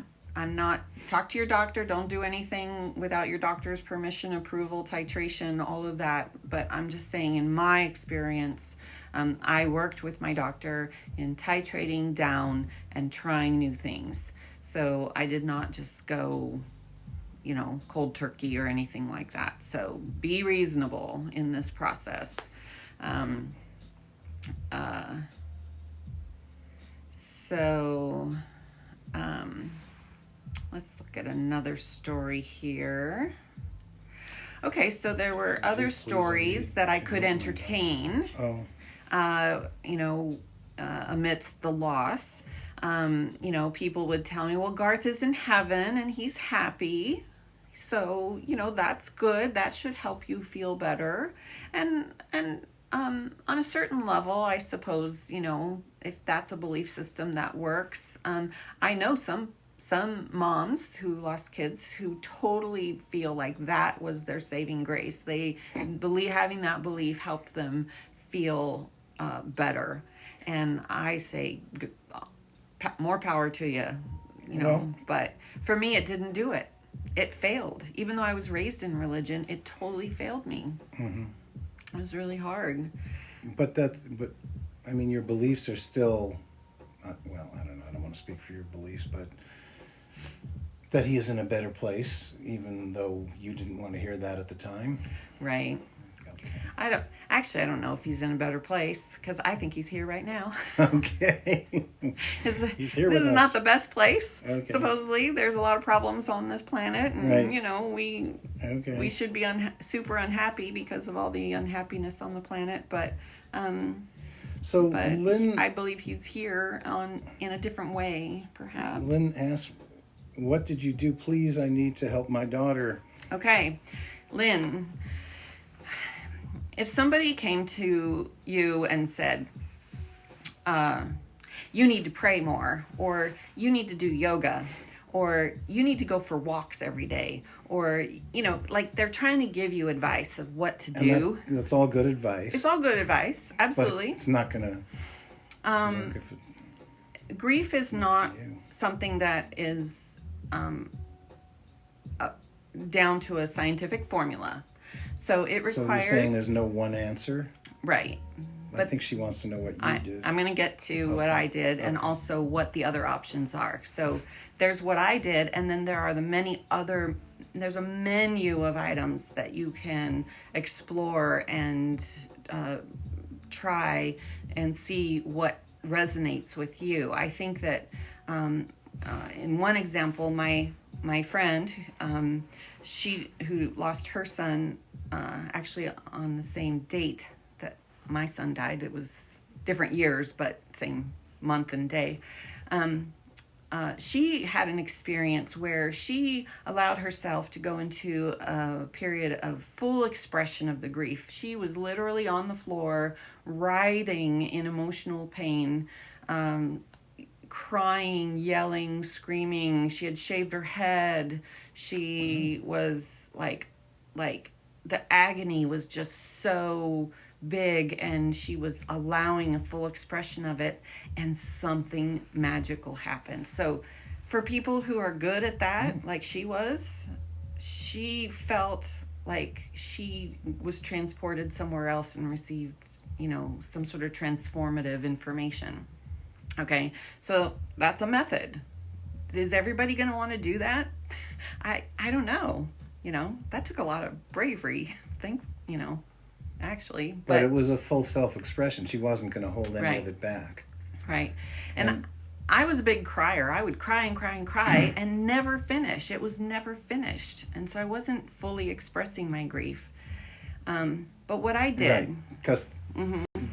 Speaker 2: talk to your doctor. Don't do anything without your doctor's permission, approval, titration, all of that. But I'm just saying, in my experience, I worked with my doctor in titrating down and trying new things. So I did not just go, cold turkey or anything like that. So be reasonable in this process. Let's look at another story here. Okay, so there were other stories that I could entertain,
Speaker 1: Oh,
Speaker 2: amidst the loss. People would tell me, well, Garth is in heaven and he's happy. So, that's good. That should help you feel better. And on a certain level, I suppose, if that's a belief system that works. I know some moms who lost kids who totally feel like that was their saving grace. They believe having that belief helped them feel better. And I say, more power to you,
Speaker 1: Well-
Speaker 2: But for me, it didn't do it. It failed. Even though I was raised in religion, it totally failed me.
Speaker 1: Mm-hmm.
Speaker 2: It was really hard.
Speaker 1: but I mean, your beliefs are still. Well, I don't know. I don't want to speak for your beliefs, but that he is in a better place, even though you didn't want to hear that at the time.
Speaker 2: Right.
Speaker 1: Okay.
Speaker 2: I don't know if he's in a better place, because I think he's here right now.
Speaker 1: Okay. He's here with
Speaker 2: This is
Speaker 1: us.
Speaker 2: not the best place.
Speaker 1: Okay.
Speaker 2: Supposedly, there's a lot of problems on this planet, and
Speaker 1: Right.
Speaker 2: we
Speaker 1: Okay.
Speaker 2: should be super unhappy because of all the unhappiness on the planet. But
Speaker 1: So
Speaker 2: but
Speaker 1: Lynn,
Speaker 2: I believe he's here in a different way, perhaps.
Speaker 1: Lynn asked, "What did you do? Please, I need to help my daughter."
Speaker 2: Okay, Lynn, if somebody came to you and said, you need to pray more, or you need to do yoga, or you need to go for walks every day, or, like they're trying to give you advice of what to
Speaker 1: And
Speaker 2: do.
Speaker 1: that's all good advice.
Speaker 2: It's all good advice,
Speaker 1: but
Speaker 2: absolutely.
Speaker 1: it's not gonna work if it,
Speaker 2: Grief is not
Speaker 1: you.
Speaker 2: something that is down to a scientific formula. So it
Speaker 1: So
Speaker 2: requires...
Speaker 1: you're saying there's no one answer?
Speaker 2: Right.
Speaker 1: I think she wants to know what you did.
Speaker 2: I'm going to get to what I did and also what the other options are. So there's what I did, and then there are there's a menu of items that you can explore and try and see what resonates with you. I think that in one example, my friend, she who lost her son actually on the same date that my son died. It was different years, but same month and day. She had an experience where she allowed herself to go into a period of full expression of the grief. She was literally on the floor, writhing in emotional pain, crying, yelling, screaming. She had shaved her head. She was like the agony was just so big, and she was allowing a full expression of it, and something magical happened. So for people who are good at that, like she was, she felt like she was transported somewhere else and received, some sort of transformative information. Okay, so that's a method. Is everybody going to want to do that? I don't know. That took a lot of bravery, actually.
Speaker 1: But it was a full self-expression. She wasn't going to hold any
Speaker 2: Right.
Speaker 1: of it back.
Speaker 2: Right. And I was a big crier. I would cry and cry and cry and never finish. It was never finished. And so I wasn't fully expressing my grief. But what I did...
Speaker 1: Right. Because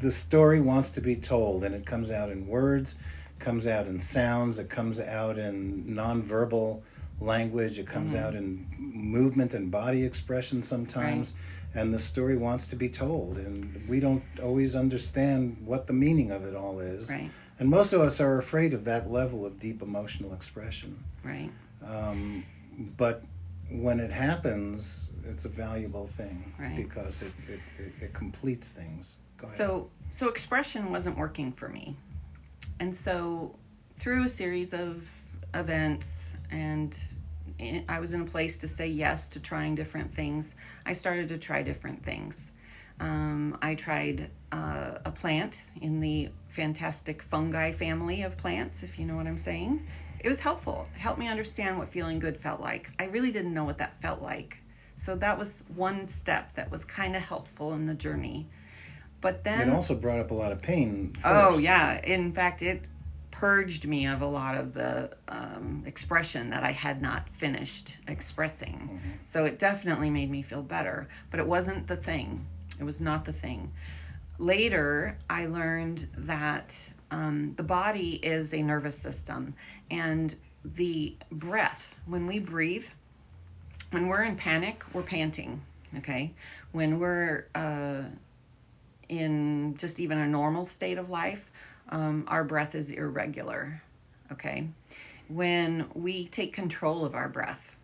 Speaker 1: the story wants to be told, and it comes out in words, comes out in sounds, it comes out in nonverbal language, it comes out in movement and body expression sometimes. And the story wants to be told, and we don't always understand what the meaning of it all is.
Speaker 2: Right.
Speaker 1: And most of us are afraid of that level of deep emotional expression.
Speaker 2: Right.
Speaker 1: But when it happens, it's a valuable thing,
Speaker 2: Right.
Speaker 1: because it completes things. Go ahead.
Speaker 2: So expression wasn't working for me. And so through a series of events, and I was in a place to say yes to trying different things, I started to try different things. I tried a plant in the fantastic fungi family of plants, if you know what I'm saying. It was helpful. It helped me understand what feeling good felt like. I really didn't know what that felt like. So that was one step that was kind of helpful in the journey. But then...
Speaker 1: It also brought up a lot of pain first.
Speaker 2: Oh, yeah. In fact, it purged me of a lot of the expression that I had not finished expressing.
Speaker 1: Mm-hmm.
Speaker 2: So it definitely made me feel better. But it wasn't the thing. It was not the thing. Later, I learned that the body is a nervous system. And the breath, when we breathe, when we're in panic, we're panting, okay? When we're in just even a normal state of life, our breath is irregular, okay? When we take control of our breath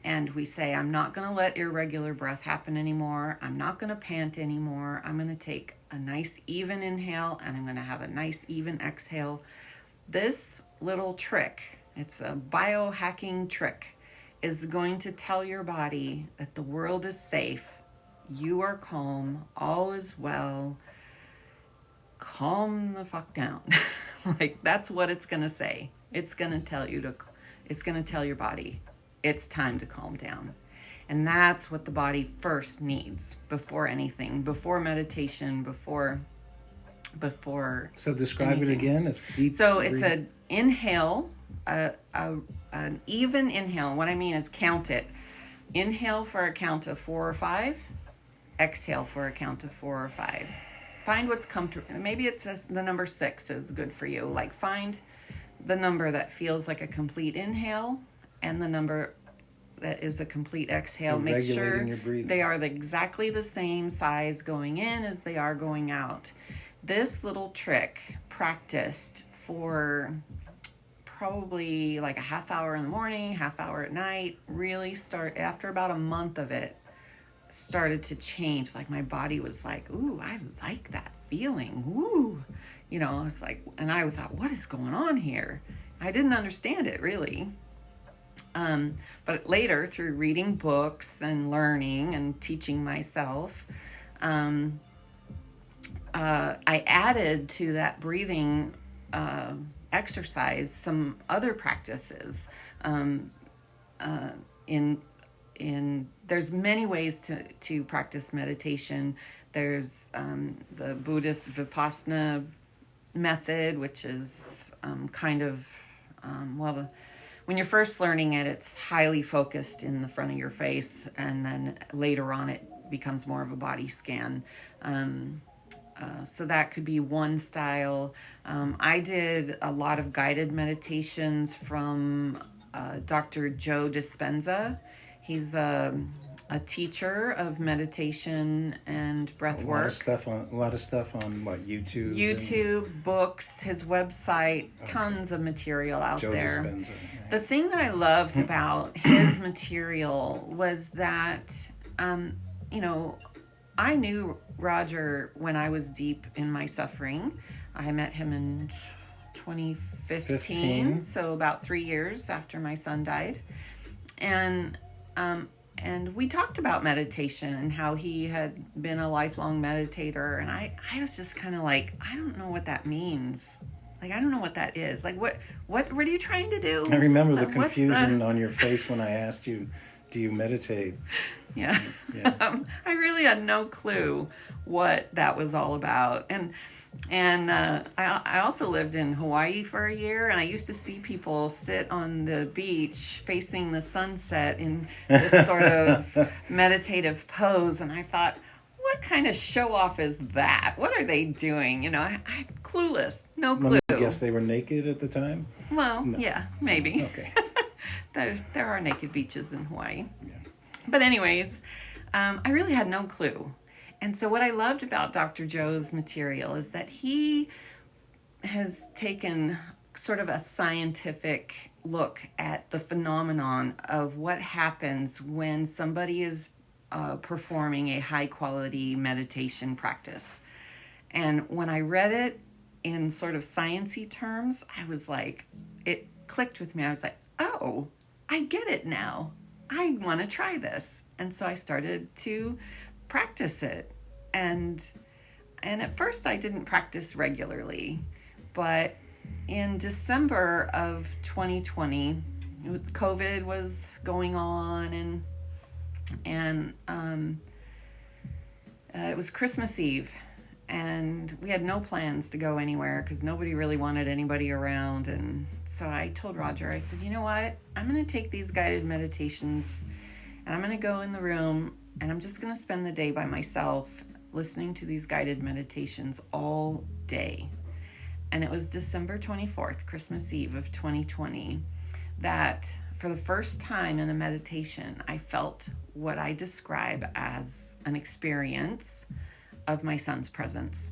Speaker 2: and we say, I'm not going to let irregular breath happen anymore, I'm not going to pant anymore, I'm going to take a nice even inhale and I'm going to have a nice even exhale. This little trick, it's a biohacking trick, is going to tell your body that the world is safe, you are calm, all is well, calm the fuck down. Like, that's what it's going to say. It's going to tell your body, it's time to calm down. And that's what the body first needs before anything, before meditation, before
Speaker 1: So describe
Speaker 2: anything.
Speaker 1: it again. It's deep.
Speaker 2: So it's an inhale, an even inhale. What I mean is count it. Inhale for a count of 4 or 5. Exhale for a count of 4 or 5. Find what's comfortable. Maybe it's the number 6 is good for you. Like, find the number that feels like a complete inhale and the number that is a complete exhale.
Speaker 1: So
Speaker 2: Make sure
Speaker 1: regulating your breathing.
Speaker 2: they are exactly the same size going in as they are going out. This little trick, practiced for probably like a half hour in the morning, half hour at night, really after about a month of it, started to change. Like, my body was like, ooh, I like that feeling. Ooh, it's like, and I thought, what is going on here? I didn't understand it really. But later, through reading books and learning and teaching myself, I added to that breathing exercise some other practices. There's many ways to practice meditation. There's the Buddhist Vipassana method, which is when you're first learning it, it's highly focused in the front of your face, and then later on it becomes more of a body scan. So that could be one style. I did a lot of guided meditations from Dr. Joe Dispenza. He's a teacher of meditation and breath work.
Speaker 1: A lot of stuff on what, YouTube?
Speaker 2: YouTube, books, his website, tons of material out
Speaker 1: Joe
Speaker 2: there.
Speaker 1: Dispenza.
Speaker 2: The thing that I loved about his material was that, I knew Roger when I was deep in my suffering. I met him in 2015, so about 3 years after my son died. And we talked about meditation and how he had been a lifelong meditator. And I was just kind of like, I don't know what that means. Like, I don't know what that is. Like, what are you trying to do?
Speaker 1: I remember the confusion on your face when I asked you, do you meditate?
Speaker 2: Yeah. I really had no clue what that was all about. And I also lived in Hawaii for a year, and I used to see people sit on the beach facing the sunset in this sort of meditative pose, and I thought, what kind of show off is that? What are they doing? I'm clueless. No
Speaker 1: Let
Speaker 2: clue.
Speaker 1: me guess, they were naked at the time?
Speaker 2: Well,
Speaker 1: No.
Speaker 2: yeah, maybe.
Speaker 1: Okay.
Speaker 2: There are naked beaches in Hawaii.
Speaker 1: Yeah.
Speaker 2: But anyways, I really had no clue. And so what I loved about Dr. Joe's material is that he has taken sort of a scientific look at the phenomenon of what happens when somebody is performing a high quality meditation practice. And when I read it in sort of sciencey terms, I was like, it clicked with me. I was like, oh, I get it now. I want to try this. And so I started to practice it. And at first I didn't practice regularly, but in December of 2020, COVID was going on, and it was Christmas Eve, and we had no plans to go anywhere because nobody really wanted anybody around. And so I told Roger, I said, you know what? I'm going to take these guided meditations and I'm going to go in the room and I'm just going to spend the day by myself listening to these guided meditations all day. And it was December 24th, Christmas Eve of 2020, that for the first time in a meditation, I felt what I describe as an experience of my son's presence.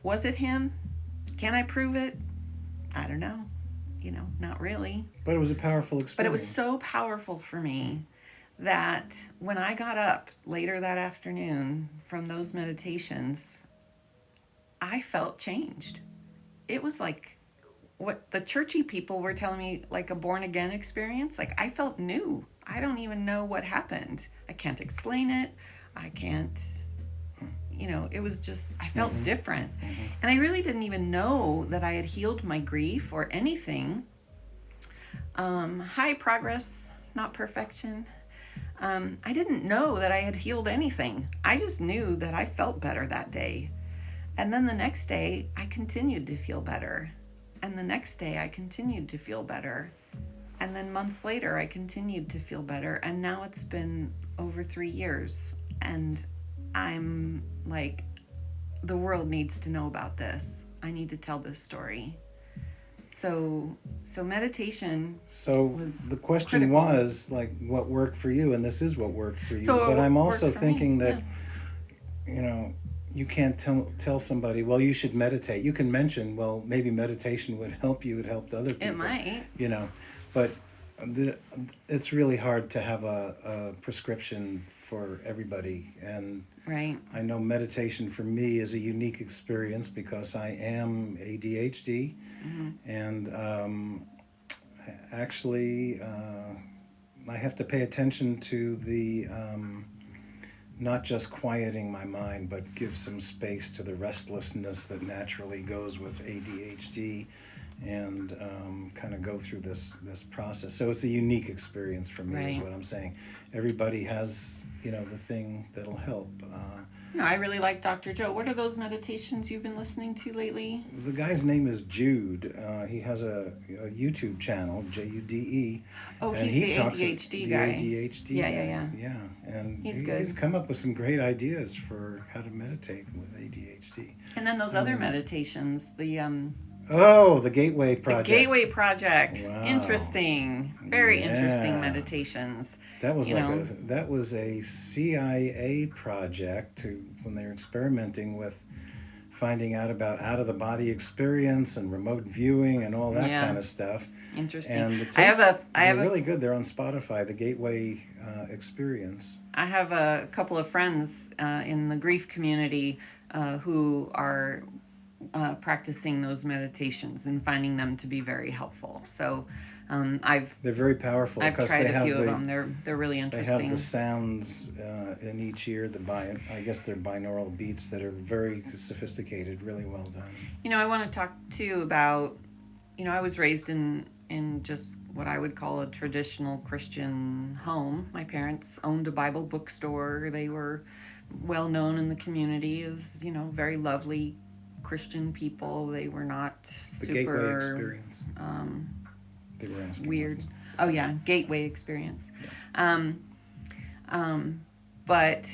Speaker 2: Was it him? Can I prove it? I don't know. Not really.
Speaker 1: But it was a powerful experience.
Speaker 2: But it was so powerful for me that when I got up later that afternoon from those meditations, I felt changed. It was like what the churchy people were telling me, like a born again experience. Like I felt new. I don't even know what happened. I can't explain it. I can't, it was just, I felt different. And I really didn't even know that I had healed my grief or anything. High progress, not perfection. I didn't know that I had healed anything. I just knew that I felt better that day. And then the next day, I continued to feel better. And the next day, I continued to feel better. And then months later, I continued to feel better. And now it's been over 3 years. And I'm like, the world needs to know about this. I need to tell this story. So meditation.
Speaker 1: So the question
Speaker 2: critical.
Speaker 1: was like, what worked for you? And this is what worked for you.
Speaker 2: So
Speaker 1: but I'm also
Speaker 2: worked for
Speaker 1: thinking
Speaker 2: me,
Speaker 1: that, you can't tell somebody, well, you should meditate. You can mention, well, maybe meditation would help you. It helped other people.
Speaker 2: It might.
Speaker 1: But it's really hard to have a prescription for everybody. And
Speaker 2: Right.
Speaker 1: I know meditation for me is a unique experience because I am ADHD. And actually, I have to pay attention to the not just quieting my mind, but give some space to the restlessness that naturally goes with ADHD, and kind of go through this process. So it's a unique experience for me, is
Speaker 2: Right.
Speaker 1: what I'm saying. Everybody has, the thing that'll help.
Speaker 2: I really like Dr. Joe. What are those meditations you've been listening to lately?
Speaker 1: The guy's name is Jude. He has a YouTube channel, Jude.
Speaker 2: Oh,
Speaker 1: and
Speaker 2: he's
Speaker 1: he
Speaker 2: the
Speaker 1: talks
Speaker 2: ADHD
Speaker 1: the
Speaker 2: guy.
Speaker 1: ADHD
Speaker 2: Yeah,
Speaker 1: guy.
Speaker 2: yeah.
Speaker 1: Yeah, and
Speaker 2: He's good.
Speaker 1: he's come up with some great ideas for how to meditate with ADHD.
Speaker 2: And then those other meditations, the
Speaker 1: Oh, the Gateway Project.
Speaker 2: Gateway Project.
Speaker 1: Wow.
Speaker 2: Interesting. Very interesting
Speaker 1: Yeah.
Speaker 2: meditations.
Speaker 1: That was
Speaker 2: you know.
Speaker 1: that was a CIA project when they were experimenting with finding out about out of the body experience and remote viewing and all that
Speaker 2: Yeah.
Speaker 1: kind of stuff.
Speaker 2: Interesting.
Speaker 1: And
Speaker 2: I have
Speaker 1: they're really good. They're on Spotify. The Gateway Experience.
Speaker 2: I have a couple of friends in the grief community who are practicing those meditations and finding them to be very helpful. So
Speaker 1: They're very powerful.
Speaker 2: I've
Speaker 1: because
Speaker 2: tried
Speaker 1: they
Speaker 2: a
Speaker 1: have
Speaker 2: few of
Speaker 1: the-
Speaker 2: them. They're really
Speaker 1: They
Speaker 2: interesting.
Speaker 1: have the sounds in each ear. I guess they're binaural beats that are very sophisticated. Really well done.
Speaker 2: I want to talk too about, I was raised in just what I would call a traditional Christian home. My parents owned a Bible bookstore. They were well known in the community as, very lovely Christian people. They were not
Speaker 1: The
Speaker 2: super
Speaker 1: Gateway Experience. They were asking.
Speaker 2: weird.
Speaker 1: what-
Speaker 2: Oh yeah, Gateway Experience. But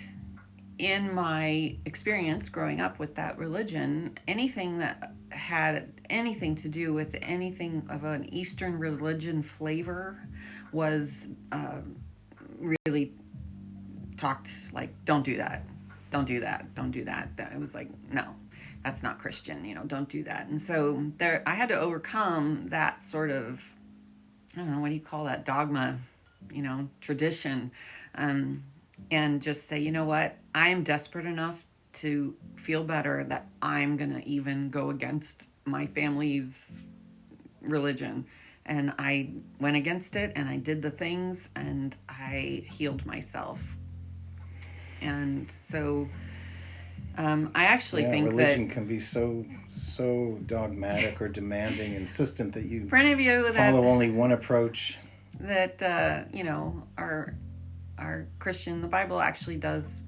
Speaker 2: in my experience growing up with that religion, anything that had anything to do with anything of an Eastern religion flavor was really talked like, don't do that, don't do that, don't do that. It was like, no, that's not Christian, don't do that. And so I had to overcome that sort of, I don't know, what do you call that, dogma, tradition, and just say, you know what, I am desperate enough to feel better that I'm going to even go against my family's religion. And I went against it, and I did the things, and I healed myself. And so I actually think
Speaker 1: religion
Speaker 2: that
Speaker 1: can be so dogmatic or demanding, insistent that you
Speaker 2: for any of you
Speaker 1: follow only one approach.
Speaker 2: That are Christian, the Bible actually does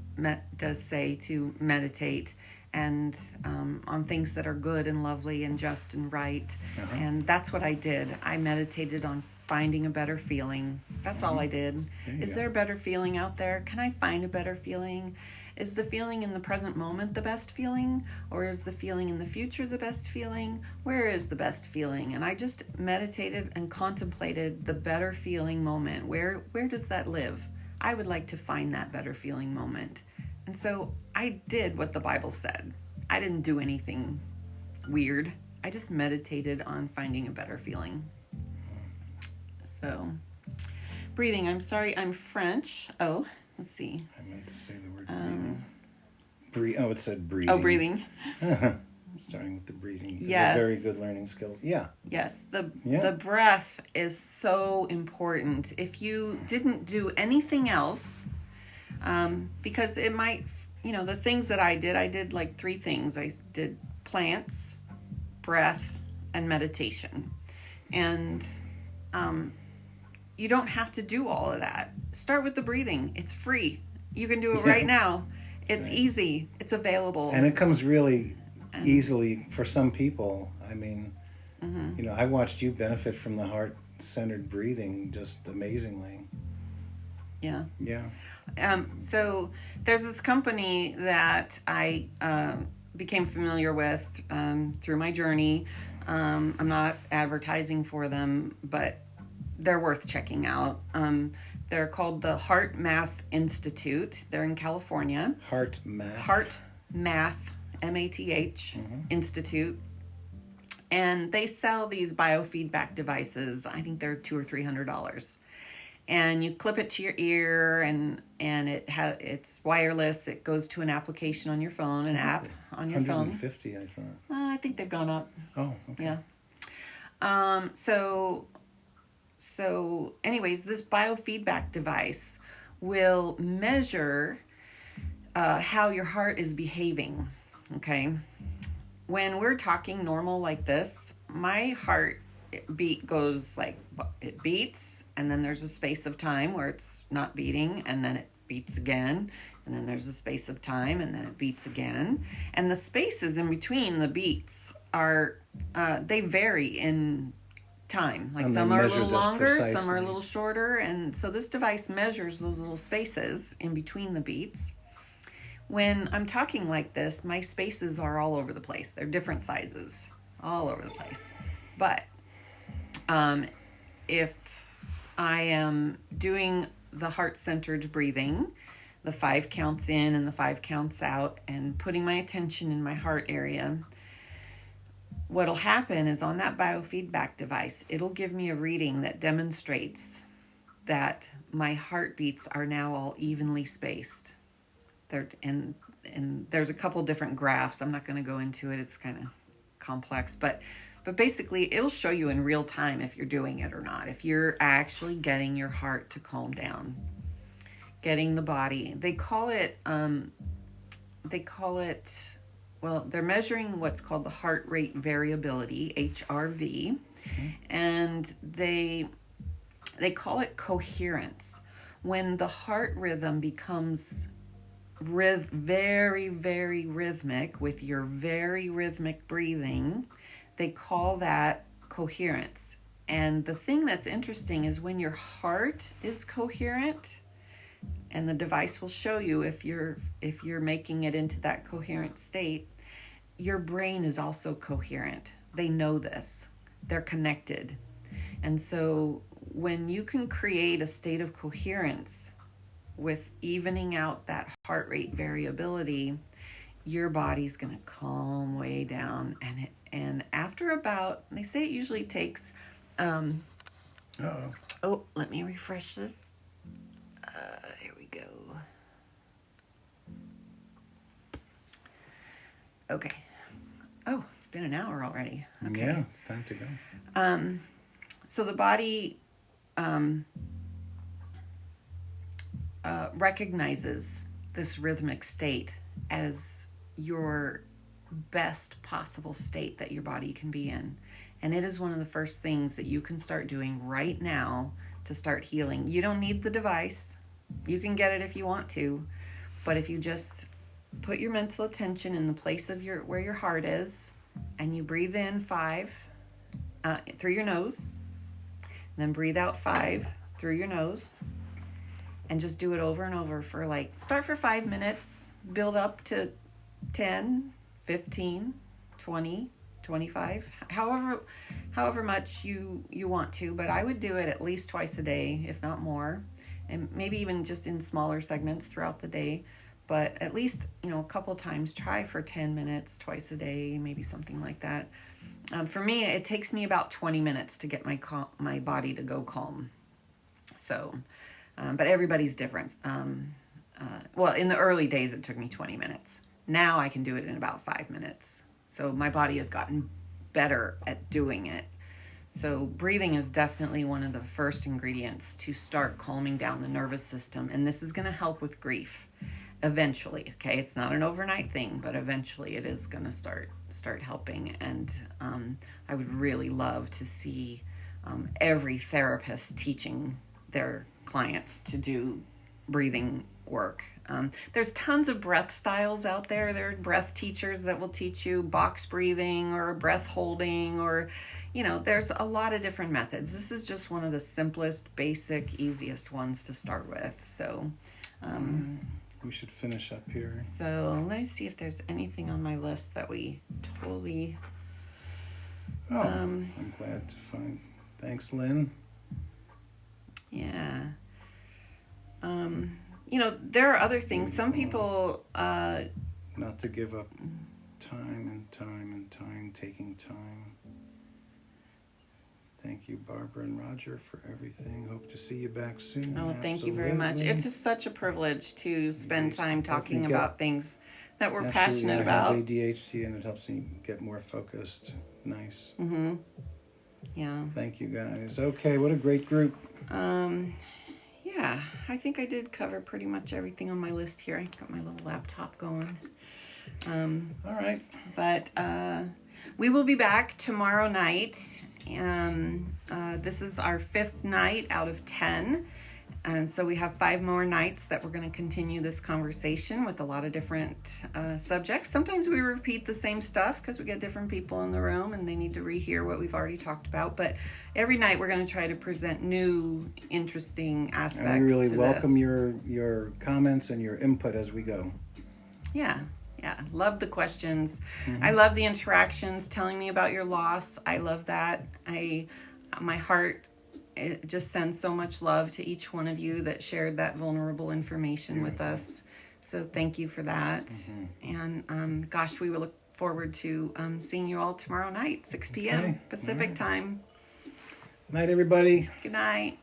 Speaker 2: say to meditate and on things that are good and lovely and just and right. And that's what I did. I meditated on finding a better feeling. That's all I did. Is there a better feeling out there? Can I find a better feeling? Is the feeling in the present moment the best feeling? Or is the feeling in the future the best feeling? Where is the best feeling? And I just meditated and contemplated the better feeling moment. Where does that live? I would like to find that better feeling moment. And so I did what the Bible said. I didn't do anything weird. I just meditated on finding a better feeling. So, breathing. I'm sorry, I'm French. Oh, let's see.
Speaker 1: I meant to say the word breathing. It said breathing.
Speaker 2: Oh, breathing.
Speaker 1: Starting with the breathing.
Speaker 2: Yes.
Speaker 1: A very good learning skill. Yeah.
Speaker 2: Yes. The breath is so important. If you didn't do anything else, because it might, the things that I did like 3 things. I did plants, breath, and meditation. And you don't have to do all of that. Start with the breathing. It's free. You can do it right now. It's easy. It's available.
Speaker 1: And it comes really easily for some people. I mean, I watched you benefit from the heart-centered breathing just amazingly.
Speaker 2: Yeah.
Speaker 1: Yeah.
Speaker 2: So there's this company that I became familiar with through my journey. I'm not advertising for them, but they're worth checking out. They're called the Heart Math Institute. They're in California.
Speaker 1: Heart Math, MATH
Speaker 2: Institute. And they sell these biofeedback devices. I think they're $200 or $300. And you clip it to your ear, and it's wireless. It goes to an application on your phone, an app on your phone.
Speaker 1: 150, I thought.
Speaker 2: I think they've gone up.
Speaker 1: Oh, okay.
Speaker 2: Yeah. So anyways, this biofeedback device will measure how your heart is behaving. Okay. When we're talking normal like this, my heart goes like, it beats, and then there's a space of time where it's not beating, and then it beats again, and then there's a space of time, and then it beats again. And the spaces in between the beats are, they vary in time. Like some are a little longer, some are a little shorter. And so this device measures those little spaces in between the beats. When I'm talking like this, my spaces are all over the place. They're different sizes, all over the place. But if I am doing the heart-centered breathing, the 5 counts in and the 5 counts out, and putting my attention in my heart area, what'll happen is on that biofeedback device, it'll give me a reading that demonstrates that my heartbeats are now all evenly spaced. And there's a couple different graphs. I'm not going to go into it. It's kind of complex, but basically it'll show you in real time if you're doing it or not. If you're actually getting your heart to calm down, getting the body. They call it. Well, they're measuring what's called the heart rate variability, HRV, and they call it coherence. When the heart rhythm becomes very, very rhythmic with your very rhythmic breathing, they call that coherence. And the thing that's interesting is when your heart is coherent, and the device will show you if you're making it into that coherent state, your brain is also coherent. They know this. They're connected. And so when you can create a state of coherence with evening out that heart rate variability, your body's going to calm way down. And after about, they say it usually takes, let me refresh this. Here we go. Okay. Oh, it's been an hour already. Okay.
Speaker 1: Yeah, it's time to go.
Speaker 2: So the body recognizes this rhythmic state as your best possible state that your body can be in. And it is one of the first things that you can start doing right now to start healing. You don't need the device. You can get it if you want to. But if you just put your mental attention in the place of where your heart is, and you breathe in 5 through your nose, and then breathe out 5 through your nose, and just do it over and over for start for 5 minutes, build up to 10, 15, 20, 25, however much you want to, but I would do it at least twice a day, if not more, and maybe even just in smaller segments throughout the day. But at least, a couple times, try for 10 minutes twice a day, maybe something like that. For me, it takes me about 20 minutes to get my body to go calm. So, but everybody's different. Well, in the early days, it took me 20 minutes. Now I can do it in about 5 minutes. So my body has gotten better at doing it. So breathing is definitely one of the first ingredients to start calming down the nervous system. And this is going to help with grief. Eventually, okay, it's not an overnight thing, but eventually it is going to start helping. And I would really love to see every therapist teaching their clients to do breathing work. There's tons of breath styles out there. There are breath teachers that will teach you box breathing or breath holding, or there's a lot of different methods. This is just one of the simplest, basic, easiest ones to start with. So
Speaker 1: we should finish up here.
Speaker 2: So let me see if there's anything on my list that we totally...
Speaker 1: I'm glad to find. Thanks, Lynn.
Speaker 2: Yeah. There are other things. Some people...
Speaker 1: Not to give up time, taking time. Thank you, Barbara and Roger, for everything. Hope to see you back soon.
Speaker 2: Oh, thank you very much. It's just such a privilege to spend time talking about things that we're passionate about.
Speaker 1: I have ADHD, and it helps me get more focused. Nice.
Speaker 2: Mm-hmm. Yeah.
Speaker 1: Thank you, guys. Okay, what a great group.
Speaker 2: Yeah, I think I did cover pretty much everything on my list here. I got my little laptop going.
Speaker 1: All right.
Speaker 2: But we will be back tomorrow night. This is our 5th night out of 10. And so we have 5 more nights that we're going to continue this conversation with a lot of different subjects. Sometimes we repeat the same stuff because we get different people in the room and they need to rehear what we've already talked about. But every night we're going to try to present new, interesting aspects to this.
Speaker 1: And we really welcome your comments and your input as we go.
Speaker 2: Yeah. Love the questions. Mm-hmm. I love the interactions, telling me about your loss. I love that. My heart, it just sends so much love to each one of you that shared that vulnerable information with us. So thank you for that. Mm-hmm. And gosh, we will look forward to seeing you all tomorrow night, 6 p.m. Pacific time.
Speaker 1: Night, everybody.
Speaker 2: Good night.